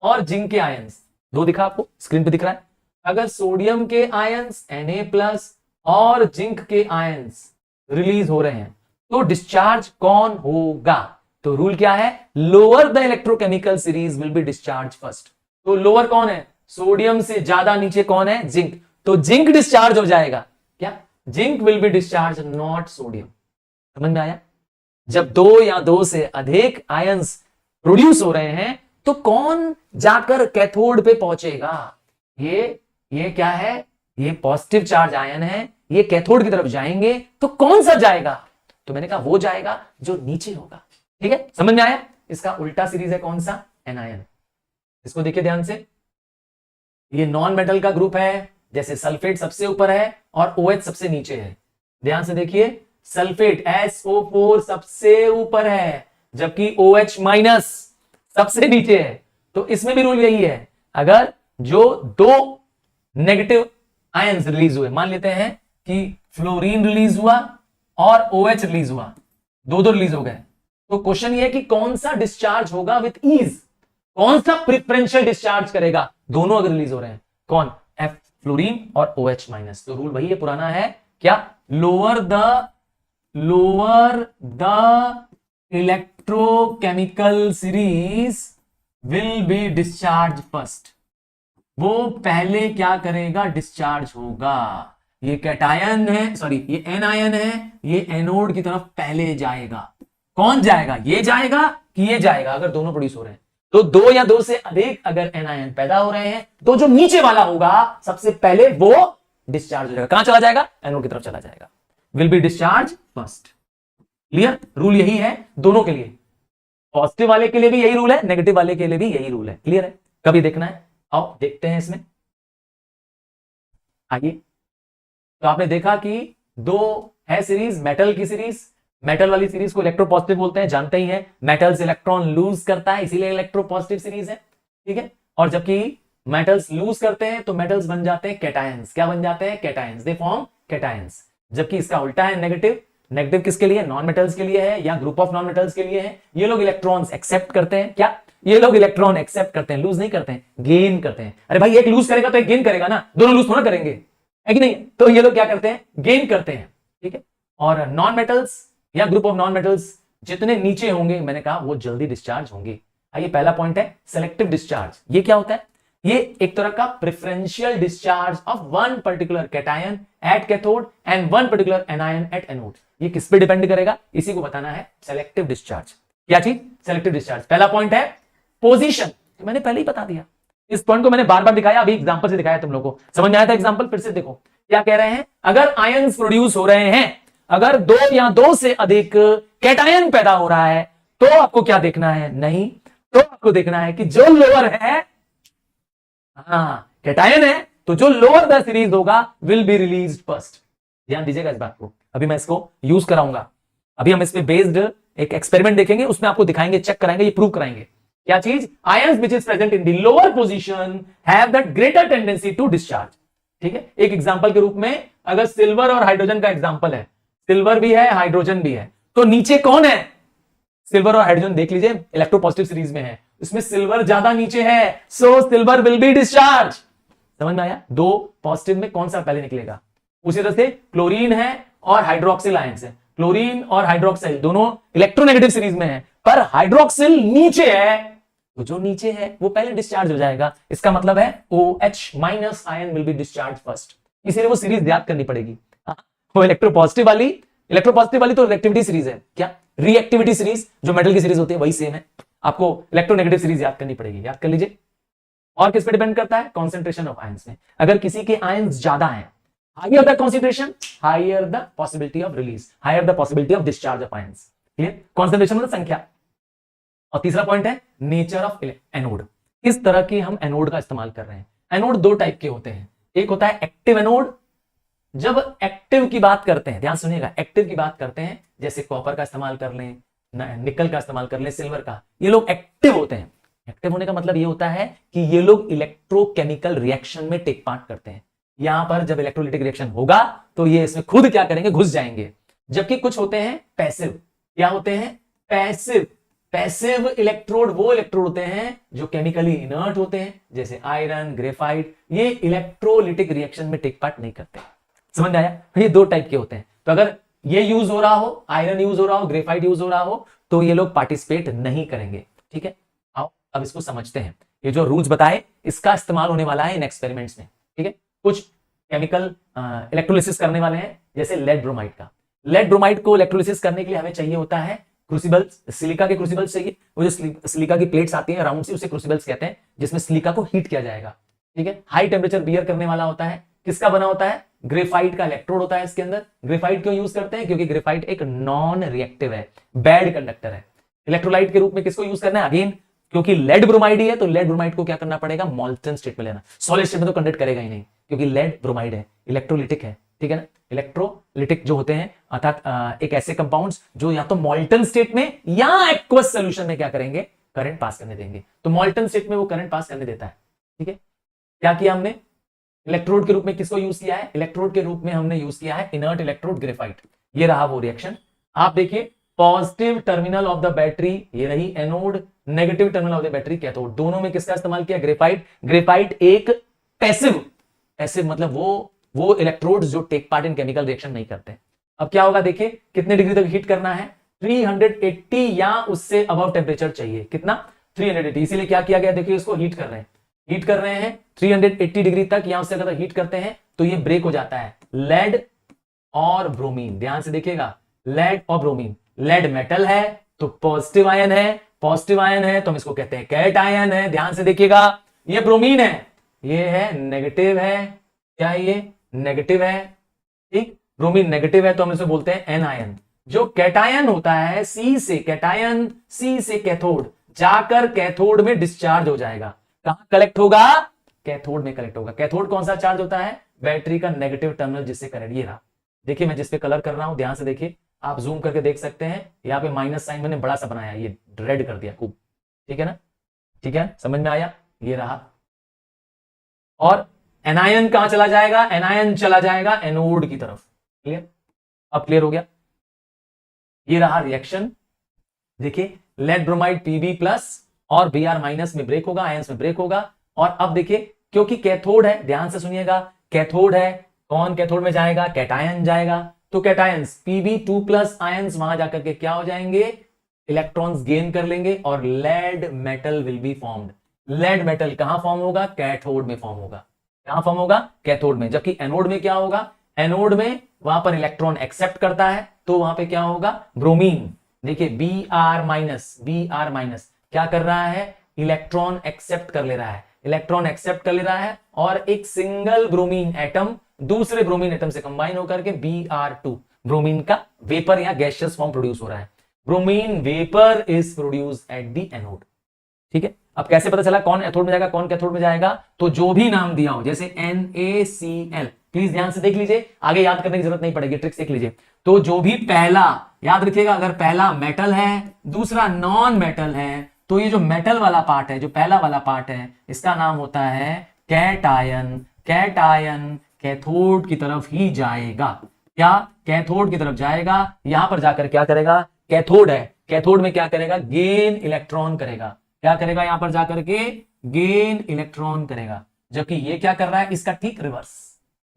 और जिंक के आयंस, दो दिखा आपको स्क्रीन पे दिख रहा है, अगर सोडियम के आयंस Na+ और जिंक के आयंस रिलीज हो रहे हैं तो डिस्चार्ज कौन होगा, तो रूल क्या है, lower the electrochemical series will be discharge first. तो लोअर कौन है, सोडियम से ज्यादा नीचे कौन है, जिंक, तो जिंक डिस्चार्ज हो जाएगा। क्या, zinc will be discharge, not sodium. समझ में आया, जब दो या दो से अधिक आयंस प्रोड्यूस हो रहे हैं तो कौन जाकर कैथोड पे पहुंचेगा, ये क्या है, ये पॉजिटिव चार्ज आयन है, ये कैथोड की तरफ जाएंगे तो कौन सा जाएगा, तो मैंने कहा वो जाएगा जो नीचे होगा। ठीक है, समझ में आया। इसका उल्टा सीरीज है कौन सा, एनायन। इसको देखिए ध्यान से, ये नॉन मेटल का ग्रुप है, जैसे सल्फेट सबसे ऊपर है और OH सबसे नीचे है। ध्यान से देखिए, सल्फेट SO4 सबसे ऊपर है जबकि OH- सबसे नीचे है। तो इसमें भी रूल यही है, अगर जो दो नेगेटिव आयंस रिलीज हुए, मान लेते हैं कि फ्लोरीन रिलीज हुआ और OH रिलीज हुआ, दो रिलीज हो गए, तो क्वेश्चन ये है कि कौन सा डिस्चार्ज होगा विथ ईज, कौन सा प्रिफरेंशियल डिस्चार्ज करेगा, दोनों अगर रिलीज हो रहे हैं, कौन, F फ्लोरीन और OH माइनस। तो रूल वही है पुराना है, क्या, lower the electrochemical series will be discharge first, वो पहले क्या करेगा, डिस्चार्ज होगा। ये कैटायन है, सॉरी ये एनायन है, ये एनोड की तरफ पहले जाएगा। कौन जाएगा, ये जाएगा कि ये जाएगा, अगर दोनों प्रोड्यूस हो रहे हैं तो दो या दो से अधिक अगर एनायन पैदा हो रहे हैं तो जो नीचे वाला होगा सबसे पहले वो डिस्चार्ज हो जाएगा, कहां चला जाएगा, एनोड की तरफ चला जाएगा, will be discharge first. Clear, rule यही है दोनों के लिए, पॉजिटिव वाले के लिए भी यही रूल है, नेगेटिव वाले के लिए भी यही रूल है। क्लियर है, कभी देखना है, आओ देखते हैं इसमें, आइए। तो आपने देखा कि दो है सीरीज, मेटल की सीरीज, मेटल वाली सीरीज को इलेक्ट्रोपॉजिटिव बोलते हैं, जानते ही हैं, मेटल्स इलेक्ट्रॉन लूज करता है इसीलिए इलेक्ट्रोपॉजिटिव सीरीज है, ठीक है। और जबकि मेटल्स लूज करते हैं तो मेटल्स बन जाते हैं कैटायंस, क्या बन जाते हैं, कैटायंस, दे फॉर्म कैटायंस। जबकि इसका उल्टा है नेगेटिव, नेगेटिव किसके लिए, नॉन मेटल्स के लिए है या ग्रुप ऑफ नॉन मेटल्स के लिए है, ये लोग इलेक्ट्रॉन्स एक्सेप्ट करते हैं, क्या, ये लोग इलेक्ट्रॉन एक्सेप्ट करते हैं, लूज नहीं करते हैं, गेन करते हैं। अरे भाई एक लूज करेगा तो एक गेन करेगा ना, दोनों लूज थोड़ा करेंगे, है कि नहीं, तो ये लोग क्या करते हैं, गेन करते हैं, ठीक है। और नॉन मेटल्स या ग्रुप ऑफ नॉन मेटल्स जितने नीचे होंगे, मैंने कहा वो जल्दी डिस्चार्ज होंगे। आइए पहला पॉइंट है सेलेक्टिव डिस्चार्ज। ये क्या होता है, ये एक तरह का preferential discharge of one particular cation at cathode and one particular anion at anode. ये किस पे डिपेंड करेगा, इसी को बताना है सेलेक्टिव डिस्चार्ज। क्या चीज, सेलेक्टिव डिस्चार्ज। पहला पॉइंट है पोजीशन, मैंने पहले ही बता दिया, इस पॉइंट को मैंने बार बार दिखाया, अभी एग्जांपल से दिखाया, तुम लोगों को समझ में आया था एग्जांपल, फिर से देखो क्या कह रहे हैं, अगर आयंस प्रोड्यूस हो रहे हैं, अगर दो या दो से अधिक कैटायन पैदा हो रहा है तो आपको क्या देखना है, नहीं तो आपको देखना है कि जो लोअर है, कैटायन है तो जो लोअर द सीरीज होगा विल बी रिलीज्ड फर्स्ट। ध्यान दीजिएगा इस बात को, अभी मैं इसको यूज कराऊंगा, अभी हम इस पे बेस्ड एक एक्सपेरिमेंट देखेंगे, उसमें आपको दिखाएंगे, चेक कराएंगे, ये प्रूव कराएंगे। क्या चीज, ions which is present in the lower position have that greater tendency to discharge, ठीक है। एक एग्जांपल के रूप में अगर सिल्वर और हाइड्रोजन का एग्जांपल है, सिल्वर भी है हाइड्रोजन भी है, तो नीचे कौन है, सिल्वर और हाइड्रोजन देख लीजिए इलेक्ट्रोपॉजिटिव सीरीज में है, इसमें सिल्वर ज्यादा नीचे है, सो सिल्वर विल बी डिस्चार्ज। समझ में आया, दो पॉजिटिव में कौन सा पहले निकलेगा। उसी तरह से क्लोरीन है और हाइड्रोक्सिल आयंस है, क्लोरीन और हाइड्रोक्सिल दोनों इलेक्ट्रोनेगेटिव सीरीज में है, पर हाइड्रोक्सिल नीचे है, तो जो नीचे है वो पहले डिस्चार्ज हो जाएगा। इसका मतलब है OH minus ion will be discharge first, इसीलिए वो सीरीज याद करनी पड़ेगी। वो इलेक्ट्रोपॉजिटिव वाली तो रिएक्टिविटी सीरीज है, क्या, रिएक्टिविटी सीरीज जो मेटल की सीरीज होती है वही सेम है, आपको इलेक्ट्रोनेगेटिव सीरीज याद करनी पड़ेगी, याद कर लीजिए। और किस पे डिपेंड करता है, कॉन्सेंट्रेशन ऑफ आयंस में, अगर किसी के आयंस ज्यादा हैं, higher the concentration higher the possibility of release, higher the possibility of discharge of ions. Clear, concentration मतलब संख्या। और तीसरा पॉइंट है नेचर ऑफ एनोड, किस तरह के हम एनोड का इस्तेमाल कर रहे हैं। एनोड दो टाइप के होते हैं, एक होता है एक्टिव एनोड, जब एक्टिव की बात करते हैं, ध्यान सुनिएगा, एक्टिव की बात करते हैं जैसे कॉपर का इस्तेमाल कर लें, निकल का इस्तेमाल कर लें, सिल्वर का, ये लोग एक्टिव होते हैं। एक्टिव होने का मतलब ये होता है कि ये लोग इलेक्ट्रोकेमिकल रिएक्शन में टेक पार्ट करते हैं, यहां पर जब इलेक्ट्रोलिटिक रिएक्शन होगा तो ये इसमें खुद क्या करेंगे, घुस जाएंगे। जबकि कुछ होते हैं पैसिव, क्या होते हैं, पैसिव। पैसिव इलेक्ट्रोड वो इलेक्ट्रोड होते हैं जो केमिकली इनर्ट होते हैं, जैसे आयरन, ग्रेफाइट, ये इलेक्ट्रोलिटिक रिएक्शन में टेक पार्ट नहीं करते। समझ में आया, ये दो टाइप के होते हैं। तो अगर ये यूज हो रहा हो, आयरन यूज हो रहा हो, ग्रेफाइट यूज हो रहा हो, तो ये लोग पार्टिसिपेट नहीं करेंगे, ठीक है। आओ अब इसको समझते हैं, ये जो रूल्स बताए इसका इस्तेमाल होने वाला है इन एक्सपेरिमेंट्स में, ठीक है। कुछ केमिकल इलेक्ट्रोलिसिस करने वाले हैं, जैसे लेड ब्रोमाइड का। लेड ब्रोमाइड को इलेक्ट्रोलिसिस करने के लिए हमें चाहिए होता है क्रूसिबल्स, सिलिका के क्रूसिबल्स चाहिए, वो जो सिलिका की प्लेट्स आती हैं राउंड सी, उसे क्रूसिबल्स कहते हैं, जिसमें सिलिका को हीट किया जाएगा, ठीक है। हाई टेम्परेचर बियर करने वाला होता है, किसका बना होता है, ग्रेफाइट का इलेक्ट्रोड होता है इसके अंदर। ग्रेफाइट क्यों यूज करते हैं, क्योंकि ग्रेफाइट एक नॉन रिएक्टिव है, बैड कंडक्टर है। इलेक्ट्रोलाइट के रूप में किसको यूज करना है, अगेन क्योंकि लेड ब्रोमाइड ही है, तो लेड ब्रोमाइड को क्या करना पड़ेगा, मॉल्टन स्टेट में लेना, सॉलिड स्टेट में तो कंडक्ट करेगा ही नहीं, क्योंकि लेड ब्रोमाइड है, इलेक्ट्रोलिटिक है, ठीक है ना। इलेक्ट्रोलिटिक जो होते हैं अर्थात एक ऐसे कंपाउंड्स जो या तो मॉल्टन स्टेट में या एक्वस सॉल्यूशन में क्या करेंगे, करंट पास करने देंगे। तो मॉल्टन स्टेट में वो करंट पास करने देता है, ठीक है। क्या किया हमने, इलेक्ट्रोड के रूप में किसको यूज किया है, इलेक्ट्रोड के रूप में हमने यूज किया है इनर्ट इलेक्ट्रोड ग्रेफाइट। ये रहा वो रिएक्शन। आप देखिए positive terminal of the battery ये रही anode, negative terminal of the battery cathode, दोनों में किसका इस्तेमाल किया, ग्रेफाइट। ग्रेफाइट एक पैसिव, पैसिव मतलब वो इलेक्ट्रोड्स जो take part in chemical reaction नहीं करते। अब क्या होगा देखिए, कितने डिग्री तक हीट करना है, 380 या उससे अबव टेम्परेचर चाहिए, कितना 380। इसीलिए क्या किया गया, देखिए इसको हीट कर रहे हैं, हीट कर रहे हैं 380 डिग्री तक या उससे अगर हीट करते हैं तो ये ब्रेक हो जाता है। लेड और ब्रोमीन, ध्यान से देखिएगा, लेड और ब्रोमीन, लेड मेटल है तो पॉजिटिव आयन है, पॉजिटिव आयन है तो हम इसको कहते हैं कैट आयन है। ध्यान से देखिएगा, ये ब्रोमीन है, ये है नेगेटिव है, क्या ये नेगेटिव है, ठीक, ब्रोमीन नेगेटिव है तो हम इसे बोलते हैं एन आयन। जो कैटायन होता है सी से, कैटायन सी से कैथोड जाकर कैथोड में डिस्चार्ज हो जाएगा। कहां कलेक्ट होगा, कैथोड में कलेक्ट होगा। कैथोड कौन सा चार्ज होता है, बैटरी का नेगेटिव टर्मिनल जिससे करंट, ये रहा देखिए मैं जिस पे कलर कर रहा हूं, ध्यान से देखिए, आप जूम करके देख सकते हैं, यहाँ पे माइनस साइन मैंने बड़ा सा बनाया, ये रेड कर दिया खूब, ठीक है ना, ठीक है, समझ में आया, ये रहा। और एनायन कहां चला जाएगा, एनायन चला जाएगा एनोड की तरफ। क्लियर, अब क्लियर हो गया। ये रहा रिएक्शन, देखिए लेड ब्रोमाइड पीबी प्लस और बीआर माइनस में ब्रेक होगा, आयंस में ब्रेक होगा। और अब देखिए क्योंकि कैथोड है, ध्यान से सुनिएगा, कैथोड है, कौन कैथोड में जाएगा, कैटायन जाएगा, तो कैटायंस Pb2 प्लस आयंस वहां जाकर के क्या हो जाएंगे, इलेक्ट्रॉन्स गेन कर लेंगे और lead metal will be formed. Lead metal कहां फॉर्म होगा, कैथोड में फॉर्म होगा, कहां फॉर्म होगा, कैथोड में। जबकि एनोड में क्या होगा, एनोड में वहां पर इलेक्ट्रॉन एक्सेप्ट करता है तो वहां पे क्या होगा, ब्रोमीन, देखिए Br माइनस क्या कर रहा है, इलेक्ट्रॉन एक्सेप्ट कर ले रहा है, इलेक्ट्रॉन एक्सेप्ट कर ले रहा है और एक सिंगल ब्रोमीन एटम दूसरे ब्रोमीन एटम से कंबाइन होकर के Br2 ब्रोमीन का वेपर या गैसियस फॉर्म प्रोड्यूस हो रहा है। Bromine vapour is produced at the anode. ठीक है, अब कैसे पता चला कौन एथोड में जाएगा कौन कैथोड में जाएगा, तो जो भी नाम दिया हो, जैसे NaCl, प्लीज ध्यान से देख लीजिए, आगे याद करने की जरूरत नहीं पड़ेगी, ट्रिक्स देख लीजिए। तो जो भी पहला, याद रखिएगा, अगर पहला मेटल है दूसरा नॉन मेटल है, तो ये जो मेटल वाला पार्ट है, जो पहला वाला पार्ट है, इसका नाम होता है कैटायन। कैटायन कैथोड की तरफ ही जाएगा, क्या, कैथोड की तरफ जाएगा, यहां पर जाकर क्या करेगा, कैथोड है, कैथोड में क्या करेगा, गेन इलेक्ट्रॉन करेगा, क्या करेगा, यहां पर जाकर के गेन इलेक्ट्रॉन करेगा। जबकि ये क्या कर रहा है, इसका ठीक रिवर्स।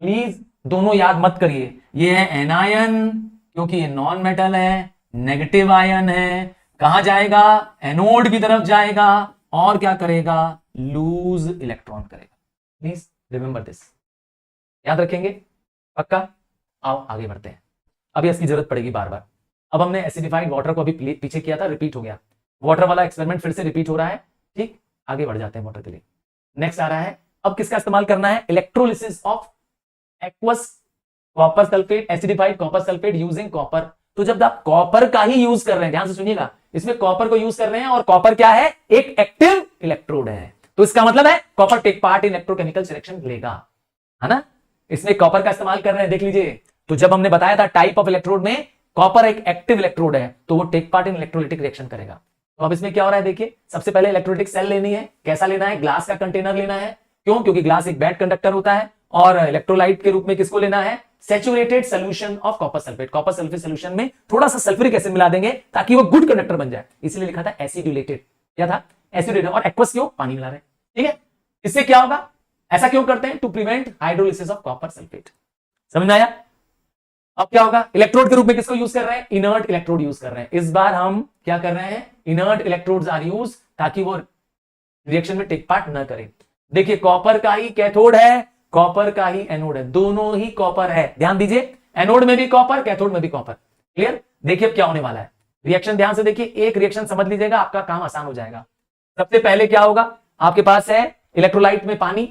प्लीज दोनों याद मत करिए, ये है एनायन क्योंकि ये नॉन मेटल है, नेगेटिव आयन है, कहां जाएगा, एनोड की तरफ जाएगा और क्या करेगा, लूज इलेक्ट्रॉन करेगा। प्लीज रिमेंबर दिस, याद रखेंगे, पक्का। आओ आगे बढ़ते हैं, अभी इसकी जरूरत पड़ेगी बार बार। अब हमने एसिडिफाइड वाटर को अभी पीछे किया था, रिपीट हो गया, वाटर वाला एक्सपेरिमेंट फिर से रिपीट हो रहा है, ठीक, आगे बढ़ जाते हैं वाटर के लिए। नेक्स्ट आ रहा है, अब किसका इस्तेमाल करना है, electrolysis of aqueous copper sulphate, acidified copper sulphate using copper. तो जब आप कॉपर का ही यूज कर रहे हैं, ध्यान से सुनिएगा, इसमें कॉपर को यूज कर रहे हैं और कॉपर क्या है, एक एक्टिव इलेक्ट्रोड है, तो इसका मतलब है copper take part in electrochemical reaction लेगा, है ना, इसमें कॉपर का इस्तेमाल कर रहे हैं, देख लीजिए। तो जब हमने बताया था टाइप ऑफ इलेक्ट्रोड में कॉपर एक एक्टिव इलेक्ट्रोड है, तो वो take part in electrolytic reaction करेगा। तो अब इसमें क्या हो रहा है, देखिए, सबसे पहले इलेक्ट्रोलाइटिक सेल लेनी है, कैसा लेना है, ग्लास का कंटेनर लेना है, क्यों, क्योंकि ग्लास एक बैड कंडक्टर होता है, और इलेक्ट्रोलाइट के रूप में किसको लेना है, saturated solution of copper sulphate. Copper sulphate solution में थोड़ा सा सल्फ्यूरिक एसिड मिला देंगे ताकि वो गुड कंडक्टर बन जाए, इसलिए लिखा था एसिडुलेटेड, क्या था, एसिडुलेटेड। और एक्वस क्यों, पानी मिला रहे, ठीक है। इससे क्या होगा, ऐसा क्यों करते हैं, to prevent hydrolysis of copper sulphate. समझ में आया। अब क्या होगा, इलेक्ट्रोड के रूप में किसको यूज कर रहे हैं, इनर्ट इलेक्ट्रोड यूज कर रहे हैं। इस बार हम क्या कर रहे हैं, इनर्ट इलेक्ट्रोड्स आर यूज, ताकि वो रिएक्शन में टेक पार्ट न करें। देखिए कॉपर का ही कैथोड है, कॉपर का ही एनोड है, दोनों ही कॉपर है, ध्यान दीजिए, एनोड में भी कॉपर, कैथोड में भी कॉपर। क्लियर, देखिए अब क्या होने वाला है, रिएक्शन ध्यान से देखिए, एक रिएक्शन समझ लीजिएगा, आपका काम आसान हो जाएगा। सबसे पहले क्या होगा, आपके पास है इलेक्ट्रोलाइट में पानी,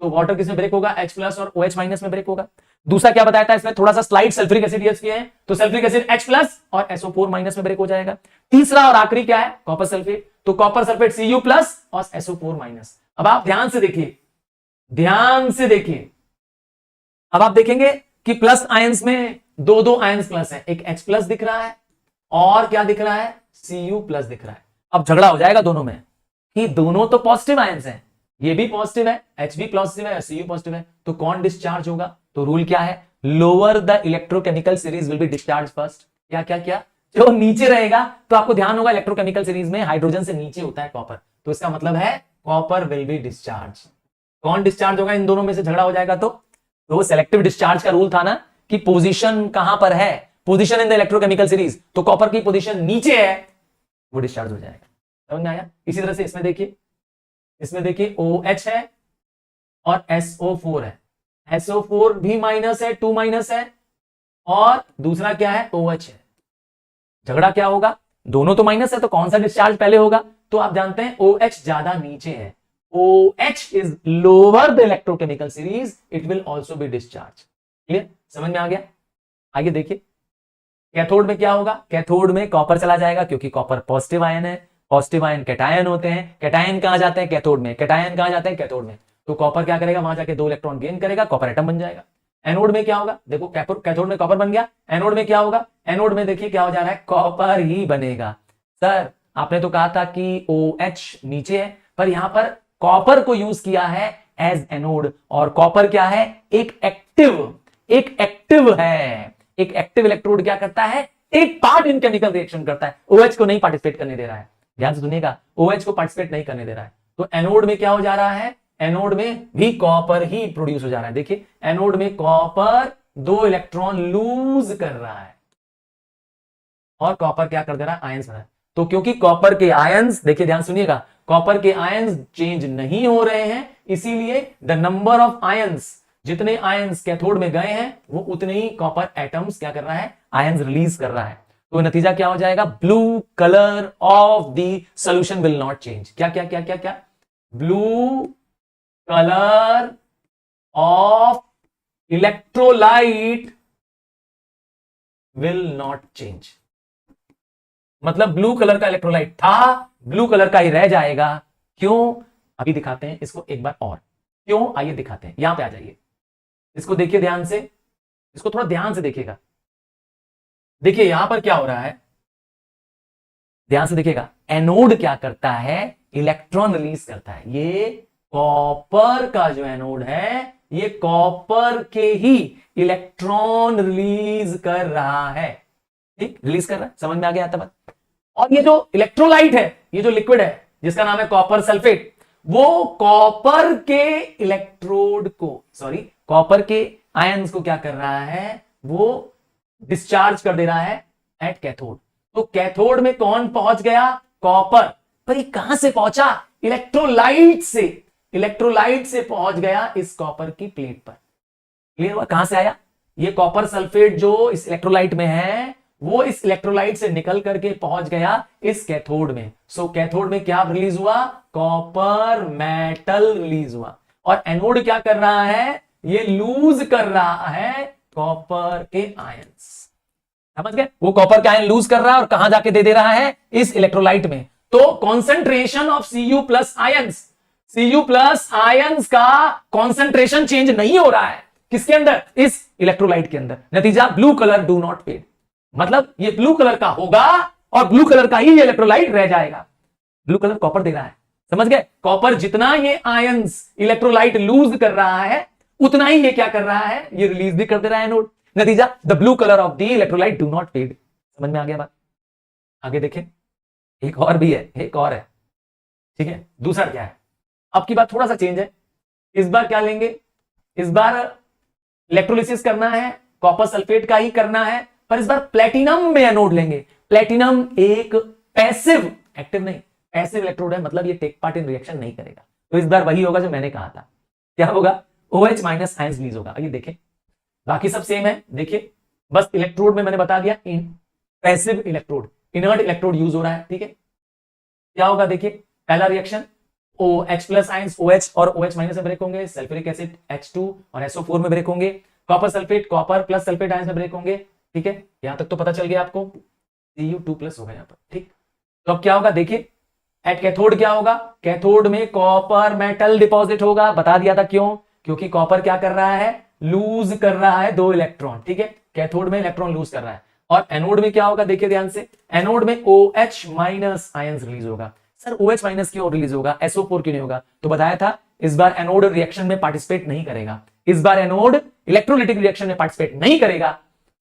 तो वाटर किसमें ब्रेक होगा, H+ और OH- में ब्रेक होगा। दूसरा क्या बताया था, इसमें थोड़ा सा स्लाइड सल्फ्यूरिक एसिड यूज किए हैं, तो सल्फ्यूरिक एसिड H+ और SO4- में ब्रेक हो जाएगा। तीसरा और आखिरी क्या है, कॉपर सल्फेट, तो कॉपर सल्फेट Cu+ और SO4-। अब आप ध्यान से देखिए, ध्यान से देखिए, अब आप देखेंगे कि प्लस आयंस में दो आयंस प्लस है, एक H+ दिख रहा है और क्या दिख रहा है, Cu+ दिख रहा है। अब झगड़ा हो जाएगा दोनों में कि दोनों तो पॉजिटिव आयंस हैं, ये भी पॉजिटिव है, H भी पॉजिटिव है, Cu पॉजिटिव है, तो कौन डिस्चार्ज होगा? तो रूल क्या है? Lower the electrochemical series will be discharge first. क्या क्या क्या? जो नीचे रहेगा, तो आपको ध्यान होगा इलेक्ट्रोकेमिकल सीरीज में हाइड्रोजन से नीचे होता है कॉपर, तो इसका मतलब है कॉपर विल बी डिस्चार्ज। कौन डिस्चार्ज होगा? इन दोनों में से झगड़ा हो जाएगा तो सेलेक्टिव डिस्चार्ज का रूल था ना कि पोजीशन कहां पर है, position in the electrochemical series, तो कॉपर की पोजीशन नीचे है, वो डिस्चार्ज हो जाएगा। समझ में आया? इसी तरह से इसमें देखिए OH है और SO4 है, SO4 भी माइनस है, 2 माइनस है, और दूसरा क्या है? OH है। झगड़ा क्या होगा? दोनों तो माइनस है, तो कौन सा डिस्चार्ज पहले होगा? तो आप जानते हैं OH ज्यादा नीचे है, OH is lower the electrochemical series, it will also be discharged। Clear? समझ में आ गया? आगे देखिए कैथोड में क्या होगा? कैथोड में कॉपर चला जाएगा, क्योंकि कॉपर पॉजिटिव आयन है, पॉजिटिव आयन कैटायन होते हैं, कैटायन कहां जाते हैं? कैथोड में। कैटायन कहां जाते हैं? कैथोड में। तो कॉपर क्या करेगा? वहां जाके 2 इलेक्ट्रॉन गेन करेगा, कॉपर एटम बन जाएगा। एनोड में क्या होगा? देखो कैथोड में कॉपर बन गया, एनोड में क्या होगा? एनोड में देखिए क्या हो जा रहा है? कॉपर ही बनेगा। सर आपने तो कहा था कि OH नीचे है, पर यहां पर कॉपर को यूज किया है एज एनोड, और कॉपर क्या है? एक एक्टिव है। एक एक्टिव इलेक्ट्रोड क्या करता है? एक पार्ट इन केमिकल रिएक्शन करता है, OH को नहीं पार्टिसिपेट करने दे रहा है। ध्यान से सुनिएगा, OH को पार्टिसिपेट नहीं करने दे रहा है। तो एनोड में क्या हो जा रहा है? एनोड में भी कॉपर ही प्रोड्यूस हो जा रहा है। देखिए एनोड में कॉपर 2 इलेक्ट्रॉन लूज कर रहा है, और कॉपर क्या कर दे रहा है? आयंस बना है। तो क्योंकि कॉपर के आयंस, देखिए ध्यान सुनिएगा, कॉपर के आयंस चेंज नहीं हो रहे हैं, इसीलिए द नंबर ऑफ आयंस, जितने आयंस कैथोड में गए हैं वो उतने ही कॉपर एटम्स क्या कर रहा है? आयंस रिलीज कर रहा है। तो नतीजा क्या हो जाएगा? Blue colour of the solution will not change. क्या क्या क्या क्या क्या? Blue colour of electrolyte will not change. मतलब ब्लू कलर का इलेक्ट्रोलाइट था, ब्लू कलर का ही रह जाएगा। क्यों? अभी दिखाते हैं इसको एक बार और। क्यों? आइए दिखाते हैं, यहां पे आ जाइए, इसको देखिए ध्यान से, इसको थोड़ा ध्यान से देखिएगा। देखिए यहां पर क्या हो रहा है, ध्यान से देखिएगा। एनोड क्या करता है? इलेक्ट्रॉन रिलीज करता है। ये कॉपर का जो एनोड है, ये कॉपर के ही इलेक्ट्रॉन रिलीज कर रहा है। ठीक, रिलीज कर रहा है। समझ में आ गया? बात। और ये जो इलेक्ट्रोलाइट है, ये जो लिक्विड है जिसका नाम है कॉपर सल्फेट, वो कॉपर के इलेक्ट्रोड को, सॉरी कॉपर के आयंस को क्या कर रहा है? वो डिस्चार्ज कर दे रहा है एट कैथोड। तो कैथोड में कौन पहुंच गया? कॉपर। पर ये कहां से पहुंचा? इलेक्ट्रोलाइट से। इलेक्ट्रोलाइट से पहुंच गया इस कॉपर की प्लेट पर। क्लियर हुआ? कहां से आया? ये कॉपर सल्फेट जो इस इलेक्ट्रोलाइट में है, वो इस इलेक्ट्रोलाइट से निकल करके पहुंच गया इस कैथोड में। सो कैथोड में क्या रिलीज हुआ? कॉपर मेटल रिलीज हुआ। और एनोड क्या कर रहा है? ये लूज कर रहा है कॉपर के आयंस। समझ गए? वो कॉपर के आयन लूज कर रहा है और कहां जाके दे रहा है? इस इलेक्ट्रोलाइट में। तो concentration of Cu plus ions, Cu plus ions का कॉन्सेंट्रेशन चेंज नहीं हो रहा है। किसके अंदर? इस इलेक्ट्रोलाइट के अंदर। नतीजा blue colour do not fade. मतलब ये ब्लू कलर का होगा और ब्लू कलर का ही ये इलेक्ट्रोलाइट रह जाएगा। ब्लू कलर कॉपर दे रहा है। समझ गए? कॉपर जितना ये आयंस इलेक्ट्रोलाइट लूज कर रहा है, उतना ही ये क्या कर रहा है? ये रिलीज भी कर दे रहा है एनोड। नतीजा the blue colour of the electrolyte do not fade. समझ में आ गया बात? आगे देखें, एक और भी है, एक और है। ठीक है, दूसरा क्या है? अब की बात थोड़ा सा चेंज है। इस बार क्या लेंगे? इस बार इलेक्ट्रोलिसिस करना है, कॉपर सल्फेट का ही करना है, पर इस बार प्लेटिनम में एनोड लेंगे। प्लेटिनम एक पैसिव, एक्टिव नहीं, पैसिव इलेक्ट्रोड है, मतलब ये टेक पार्ट इन रिएक्शन नहीं करेगा। तो इस बार वही होगा जो मैंने कहा था। क्या होगा? OH माइनस आयंस रिलीज होगा। ये देखें, बाकी सब सेम है। देखिए बस इलेक्ट्रोड में मैंने बता दिया, passive electrode, inert electrode use हो रहा है। ठीक है, क्या होगा? देखिए पहला reaction, OH plus ions OH और OH माइनस में ब्रेक होंगे, सल्फ्यूरिक एसिड H2 और SO4 में ब्रेक होंगे, copper sulphate copper plus sulphate ions में ब्रेक होंगे। ठीक है, यहां तक तो पता चल गया आपको। Cu2 प्लस होगा यहां पर। ठीक, तो अब क्या होगा? देखिए एट कैथोड क्या होगा? कैथोड में कॉपर मेटल डिपॉजिट होगा। बता दिया था क्यों? क्योंकि कॉपर क्या कर रहा है? लूज कर रहा है 2 इलेक्ट्रॉन। ठीक है, कैथोड में इलेक्ट्रॉन लूज कर रहा है। और एनोड में क्या होगा? देखिए ध्यान से, एनोड में OH माइनस आयंस रिलीज होगा। सर OH माइनस क्यों रिलीज होगा, SO4 क्यों नहीं होगा? तो बताया था इस बार एनोड रिएक्शन में पार्टिसिपेट नहीं करेगा, इस बार एनोड इलेक्ट्रोलिटिक रिएक्शन में पार्टिसिपेट नहीं करेगा,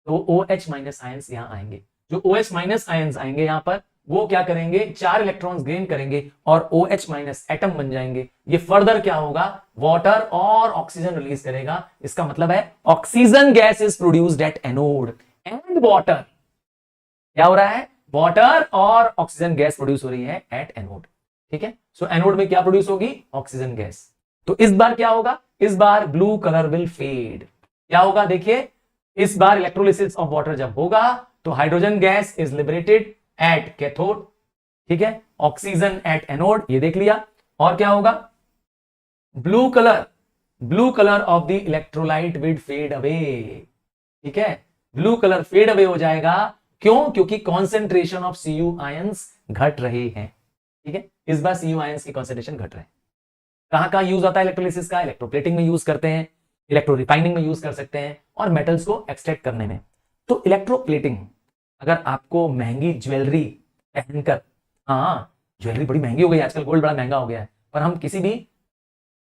तो OH माइनस आयंस यहां आएंगे। जो OH माइनस आयंस आएंगे यहां पर, वो क्या करेंगे, 4 इलेक्ट्रॉन्स गेन करेंगे और OH माइनस एटम बन जाएंगे। ये फर्दर क्या होगा, वाटर और ऑक्सीजन रिलीज करेगा। इसका मतलब है oxygen gas is produced at anode and water, क्या हो रहा है, वाटर और ऑक्सीजन गैस प्रोड्यूस हो रही है एट एनोड। ठीक है, सो एनोड में क्या प्रोड्यूस होगी, ऑक्सीजन गैस। तो इस बार क्या होगा, इस बार ब्लू कलर विल फेड। क्या होगा, देखिए इस बार इलेक्ट्रोलिसिस ऑफ वाटर जब होगा तो hydrogen gas is liberated at cathode, ठीक है, ऑक्सीजन एट एनोड, ये देख लिया। और क्या होगा, blue colour of the electrolyte will fade away. ठीक है, ब्लू कलर फेड अवे हो जाएगा, क्यों, क्योंकि कॉन्सेंट्रेशन ऑफ Cu आयंस घट रहे हैं। ठीक है, इस बार Cu आयंस की कॉन्सेंट्रेशन घट रहे हैं। कहां यूज होता है इलेक्ट्रोलिसिस का, इलेक्ट्रोप्लेटिंग में यूज करते हैं, इलेक्ट्रो रिफाइनिंग में यूज कर सकते हैं, और मेटल्स को एक्सट्रैक्ट करने में। तो इलेक्ट्रोप्लेटिंग, अगर आपको महंगी ज्वेलरी पहनकर, हाँ ज्वेलरी बड़ी महंगी हो गई आजकल, गोल्ड बड़ा महंगा हो गया है, पर हम किसी भी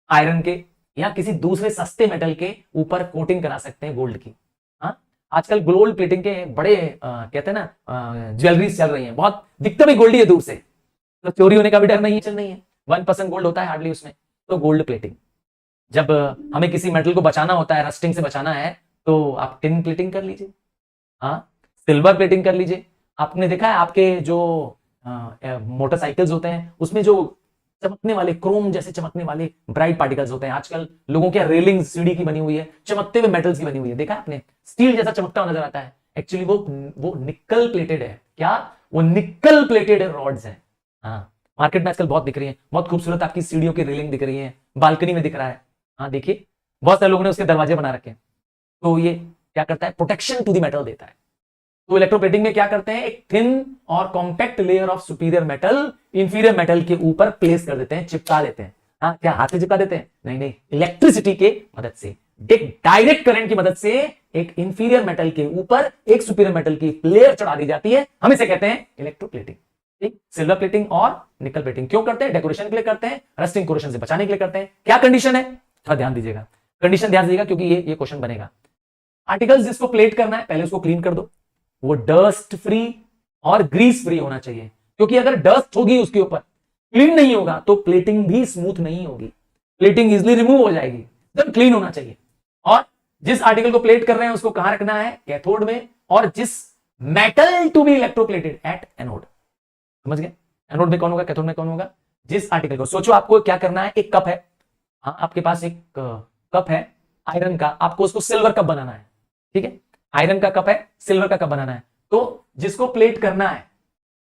आयरन के या किसी दूसरे सस्ते मेटल के ऊपर कोटिंग करा सकते हैं गोल्ड की। हाँ, आजकल गोल्ड प्लेटिंग के बड़े कहते हैं ना ज्वेलरीज चल रही हैं, बहुत दिखता भी गोल्ड ही है दूर से, तो चोरी होने का भी डर नहीं है। 1% गोल्ड होता है हार्डली उसमें। तो गोल्ड प्लेटिंग, जब हमें किसी मेटल को बचाना होता है, रस्टिंग से बचाना है, तो आप टिन प्लेटिंग कर लीजिए, हाँ सिल्वर प्लेटिंग कर लीजिए। आपने देखा है आपके जो मोटरसाइकिल्स होते हैं उसमें जो चमकने वाले, क्रोम जैसे चमकने वाले ब्राइट पार्टिकल्स होते हैं, आजकल लोगों के रेलिंग सीढ़ी की बनी हुई है, चमकते हुए मेटल्स की बनी हुई है, देखा है आपने, स्टील जैसा चमकता हुआ नजर आता है, एक्चुअली वो निकल प्लेटेड है। क्या, वो निकल प्लेटेड रॉड्स है। हाँ, मार्केट में आजकल बहुत दिख रही है, बहुत खूबसूरत आपकी सीढ़ियों की रेलिंग दिख रही है, बालकनी में दिख रहा है। हाँ देखिए, बहुत सारे लोगों ने उसके दरवाजे बना रखे हैं। तो ये क्या करता है, प्रोटेक्शन टू द मेटल देता है। तो इलेक्ट्रोप्लेटिंग में क्या करते हैं, एक थिन और compact layer of superior metal inferior metal के ऊपर प्लेस कर देते हैं, चिपका देते हैं। हाँ, क्या हाथ से चिपका देते हैं, नहीं, इलेक्ट्रिसिटी के मदद से, एक डायरेक्ट करंट की मदद से एक इंफीरियर मेटल के ऊपर एक सुपीरियर मेटल की लेयर चढ़ा दी जाती है। हम इसे कहते हैं इलेक्ट्रोप्लेटिंग। ठीक, सिल्वर प्लेटिंग और निकल प्लेटिंग क्यों करते हैं, डेकोरेशन के लिए करते हैं, रस्टिंग कोरोशन से बचाने के लिए करते हैं। क्या कंडीशन है, थोड़ा ध्यान दीजिएगा, कंडीशन ध्यान दीजिएगा, क्योंकि ये क्वेश्चन बनेगा। आर्टिकल्स जिसको प्लेट करना है पहले उसको क्लीन कर दो, वो डस्ट फ्री और ग्रीस फ्री होना चाहिए, क्योंकि अगर डस्ट होगी उसके ऊपर, क्लीन नहीं होगा, तो प्लेटिंग भी स्मूथ नहीं होगी, प्लेटिंग इजिली रिमूव हो जाएगी। एकदम क्लीन होना चाहिए। और जिस आर्टिकल को प्लेट कर रहे हैं उसको कहां रखना है, कैथोड में, और जिस metal to be electroplated at anode. समझ गए, एनोड में कौन होगा, कैथोड में कौन होगा, जिस आर्टिकल को, सोचो आपको क्या करना है, एक कप है, हाँ आपके पास एक कप है आयरन का, आपको उसको सिल्वर कप बनाना है। ठीक है, आयरन का कप है, सिल्वर का कप बनाना है, तो जिसको प्लेट करना है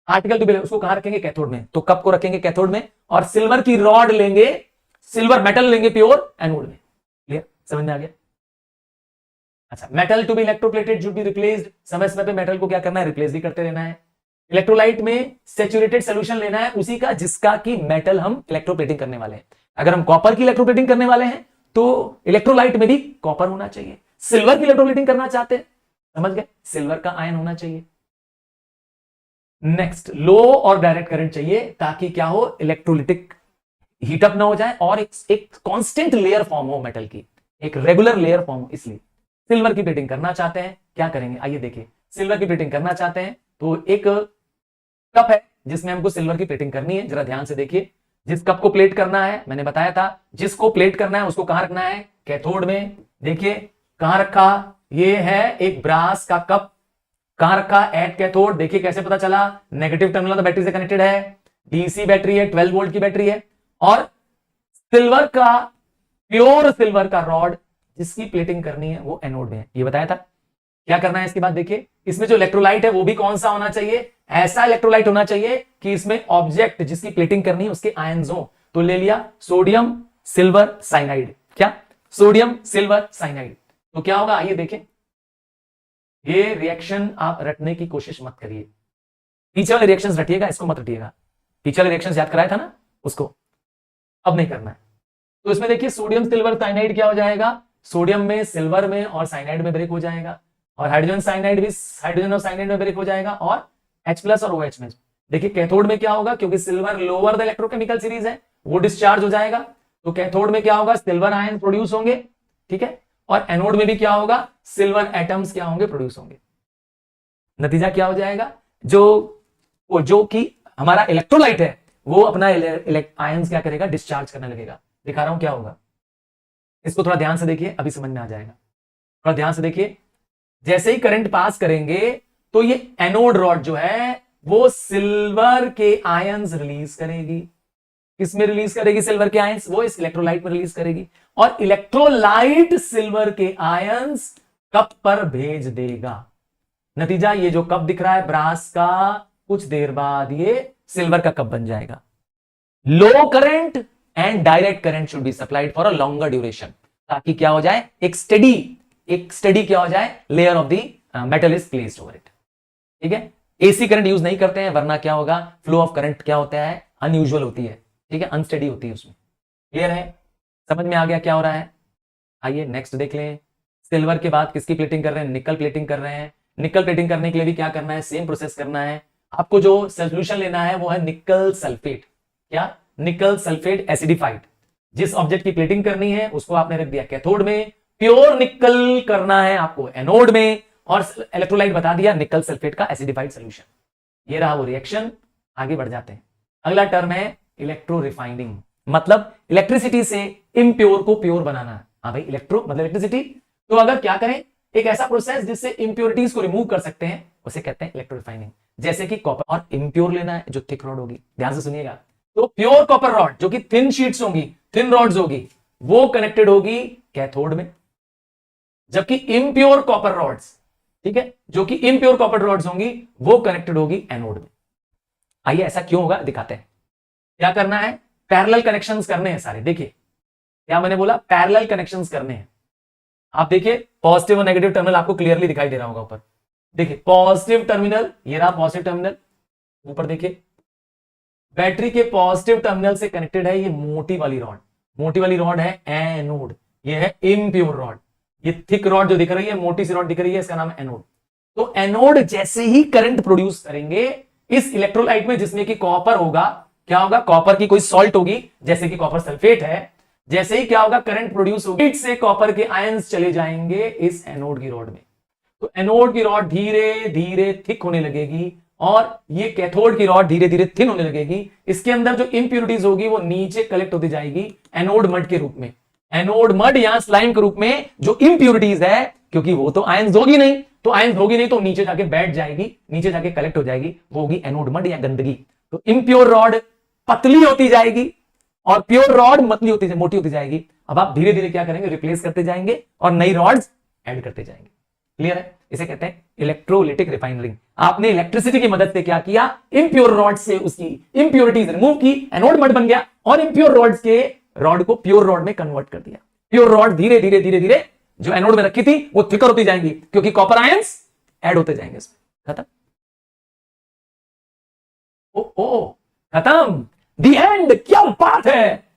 आर्टिकल टू बी, उसको कहां रखेंगे, कैथोड में। तो कप को रखेंगे कैथोड में और सिल्वर की रॉड लेंगे, सिल्वर मेटल लेंगे प्योर एनोड में। क्लियर, समझ में आ गया। अच्छा, metal to be electroplated should be replaced, समय समय पे मेटल को क्या करना है, रिप्लेस भी करते रहना है। इलेक्ट्रोलाइट में सैचुरेटेड सोल्यूशन लेना है उसी का जिसका की मेटल हम इलेक्ट्रोप्लेटिंग करने वाले हैं। अगर हम कॉपर की इलेक्ट्रोप्लेटिंग करने वाले हैं तो इलेक्ट्रोलाइट में भी कॉपर होना चाहिए। सिल्वर की इलेक्ट्रोप्लेटिंग करना चाहते हैं, समझ गए, सिल्वर का आयन होना चाहिए। नेक्स्ट, लो और डायरेक्ट करंट चाहिए ताकि क्या हो, इलेक्ट्रोलिटिक हीटअप ना हो जाए और एक कांस्टेंट लेयर फॉर्म हो मेटल की, एक रेगुलर लेयर फॉर्म हो। इसलिए सिल्वर की प्लेटिंग करना चाहते हैं, क्या करेंगे, आइए देखिए। सिल्वर की प्लेटिंग करना चाहते हैं तो एक कप है जिसमें हमको सिल्वर की प्लेटिंग करनी है, जरा ध्यान से देखिए। जिस कप को प्लेट करना है, मैंने बताया था, जिसको प्लेट करना है उसको कहां रखना है, कैथोड में। देखिए कहां रखा, ये है एक ब्रास का कप, कहां रखा, एट कैथोड। देखिए कैसे पता चला, नेगेटिव टर्मिनल तो बैटरी से कनेक्टेड है, डीसी बैटरी है, 12 वोल्ट की बैटरी है, और सिल्वर का, प्योर सिल्वर का रॉड जिसकी प्लेटिंग करनी है वो एनोड में है, ये बताया था। क्या करना है इसके बाद, देखिए इसमें जो इलेक्ट्रोलाइट है वो भी कौन सा होना चाहिए, ऐसा इलेक्ट्रोलाइट होना चाहिए कि इसमें ऑब्जेक्ट जिसकी प्लेटिंग करनी है उसके आयंस हो। तो ले लिया सोडियम सिल्वर साइनाइड, क्या, सोडियम सिल्वर साइनाइड। तो क्या होगा, आइए देखें। ये रिएक्शन आप रटने की कोशिश मत करिए, पीछे वाले रिएक्शंस रटिएगा, इसको मत रटिएगा। पीछे वाले रिएक्शंस याद कराया था ना, उसको अब नहीं करना है। तो इसमें देखिए सोडियम सिल्वर साइनाइड क्या हो जाएगा, सोडियम में, सिल्वर में और साइनाइड में ब्रेक हो जाएगा, और हाइड्रोजन साइनाइड भी हाइड्रोजन और साइनाइड में ब्रेक हो जाएगा, और H+ और OH में। देखिए कैथोड में क्या होगा, क्योंकि silver lower the electrochemical series है, वो डिस्चार्ज हो जाएगा, तो कैथोड में क्या होगा, सिल्वर आयन प्रोड्यूस होंगे, ठीक है, और एनोड में भी क्या होगा, सिल्वर एटम्स क्या होंगे, प्रोड्यूस होंगे। नतीजा क्या हो जाएगा, जो कि हमारा इलेक्ट्रोलाइट है वो अपना आयंस क्या करेगा, डिस्चार्ज करने लगेगा। दिखा रहा हूं क्या होगा, इसको थोड़ा ध्यान से देखिए, अभी समझ में आ जाएगा। थोड़ा ध्यान से देखिए, जैसे ही करंट पास करेंगे तो ये एनोड रॉड जो है वो सिल्वर के आयंस रिलीज करेगी। किसमें रिलीज करेगी सिल्वर के आयंस, वो इस इलेक्ट्रोलाइट में रिलीज करेगी, और इलेक्ट्रोलाइट सिल्वर के आयंस कप पर भेज देगा। नतीजा ये जो कप दिख रहा है ब्रास का, कुछ देर बाद ये सिल्वर का कप बन जाएगा। Low current and direct current should be supplied for a longer duration, ताकि क्या हो जाए, एक स्टडी क्या हो जाए, layer of the metal is placed over it. ठीक है, एसी करंट यूज नहीं करते हैं, वरना क्या होगा, फ्लो ऑफ करंट क्या होता है, अनयूजुअल होती है, ठीक है, अनस्टेडी होती है उसमें। क्लियर है, समझ में आ गया क्या हो रहा है। आइए नेक्स्ट देख लें। सिल्वर के बाद किसकी प्लेटिंग कर रहे हैं, निकल प्लेटिंग कर रहे हैं। निकल प्लेटिंग करने के लिए भी क्या करना है, सेम प्रोसेस करना है। आपको जो सोल्यूशन लेना है वो है निकल सल्फेट। क्या, निकल सल्फेट एसिडिफाइड। जिस ऑब्जेक्ट की प्लेटिंग करनी है उसको आपने रख दिया कैथोड में, प्योर निकल करना है आपको एनोड में, और इलेक्ट्रोलाइट बता दिया निकल सल्फेट का एसिडिफाइड सोल्यूशन। ये रहा वो रिएक्शन। आगे बढ़ जाते हैं। अगला टर्म है इलेक्ट्रो रिफाइनिंग, मतलब इलेक्ट्रिसिटी से इम्प्योर को प्योर बनाना। हाँ भाई, इलेक्ट्रो मतलब इलेक्ट्रिसिटी, तो अगर क्या करें, एक ऐसा प्रोसेस जिससे इंप्योरिटीज को रिमूव कर सकते हैं, उसे कहते हैं इलेक्ट्रो रिफाइनिंग। जैसे कि कॉपर, और इम्प्योर लेना है जो थिक रॉड होगी, ध्यान से सुनिएगा। तो प्योर कॉपर रॉड जो कि थिन शीट्स होंगी, थिन रॉड्स होगी, वो कनेक्टेड होगी कैथोड में, जबकि इम्प्योर कॉपर रॉड्स, ठीक है, जो कि इम्प्योर कॉपर रॉड्स होंगी, वो कनेक्टेड होगी एनोड में। आइए ऐसा क्यों होगा दिखाते हैं। क्या करना है, पैरेलल कनेक्शंस करने हैं सारे। देखिए क्या मैंने बोला, पैरेलल कनेक्शंस करने हैं। आप देखिए पॉजिटिव और नेगेटिव टर्मिनल आपको क्लियरली दिखाई दे रहा होगा ऊपर। देखिए पॉजिटिव टर्मिनल, ये रहा पॉजिटिव टर्मिनल, ऊपर देखिए बैटरी के पॉजिटिव टर्मिनल से कनेक्टेड है ये मोटी वाली रॉड। मोटी वाली रॉड है एनोड, ये है इम्प्योर रॉड। ये थिक रॉड जो दिख रही है, मोटी सी रॉड दिख रही है, इसका नाम है एनोड। तो एनोड जैसे ही करंट प्रोड्यूस करेंगे इस इलेक्ट्रोलाइट में, जिसमें कि कॉपर होगा, क्या होगा, कॉपर की कोई सॉल्ट होगी, जैसे कि कॉपर सल्फेट है, जैसे ही क्या होगा, करंट प्रोड्यूस होगी, से कॉपर के आयंस चले जाएंगे इस एनोड की रॉड में। तो एनोड की रॉड धीरे धीरे थिक होने लगेगी, और ये कैथोड की रॉड धीरे धीरे थिन होने लगेगी। इसके अंदर जो इंप्यूरिटीज होगी वो नीचे कलेक्ट होती जाएगी एनोड मड के रूप में, एनोड मड या स्लाइम के रूप में। जो इंप्यूरिटीज है, क्योंकि वो तो आयंस होगी नहीं, तो आयंस होगी नहीं तो नीचे जाके बैठ जाएगी, नीचे जाके कलेक्ट हो जाएगी, वो होगी एनोड मड या गंदगी। तो इंप्योर रॉड पतली होती जाएगी और प्योर रॉड मतली होती मोटी होती जाएगी। अब आप धीरे धीरे क्या करेंगे, रिप्लेस करते जाएंगे और नई रॉड्स ऐड करते जाएंगे। क्लियर है, इसे कहते हैं इलेक्ट्रोलिटिक रिफाइनरिंग। आपने इलेक्ट्रिसिटी की मदद से क्या किया, इम्प्योर रॉड से उसकी इंप्योरिटीज रिमूव की, एनोड मड बन गया, और इम्प्योर रॉड्स के रॉड को प्योर रॉड में कन्वर्ट कर दिया। प्योर रॉड धीरे धीरे धीरे धीरे जो एनोड में रखी थी वो थिकर होती जाएंगी, क्योंकि कॉपर आयंस ऐड होते जाएंगे इसमें। खत्म, ओ खत्म, दी एंड। क्या बात है।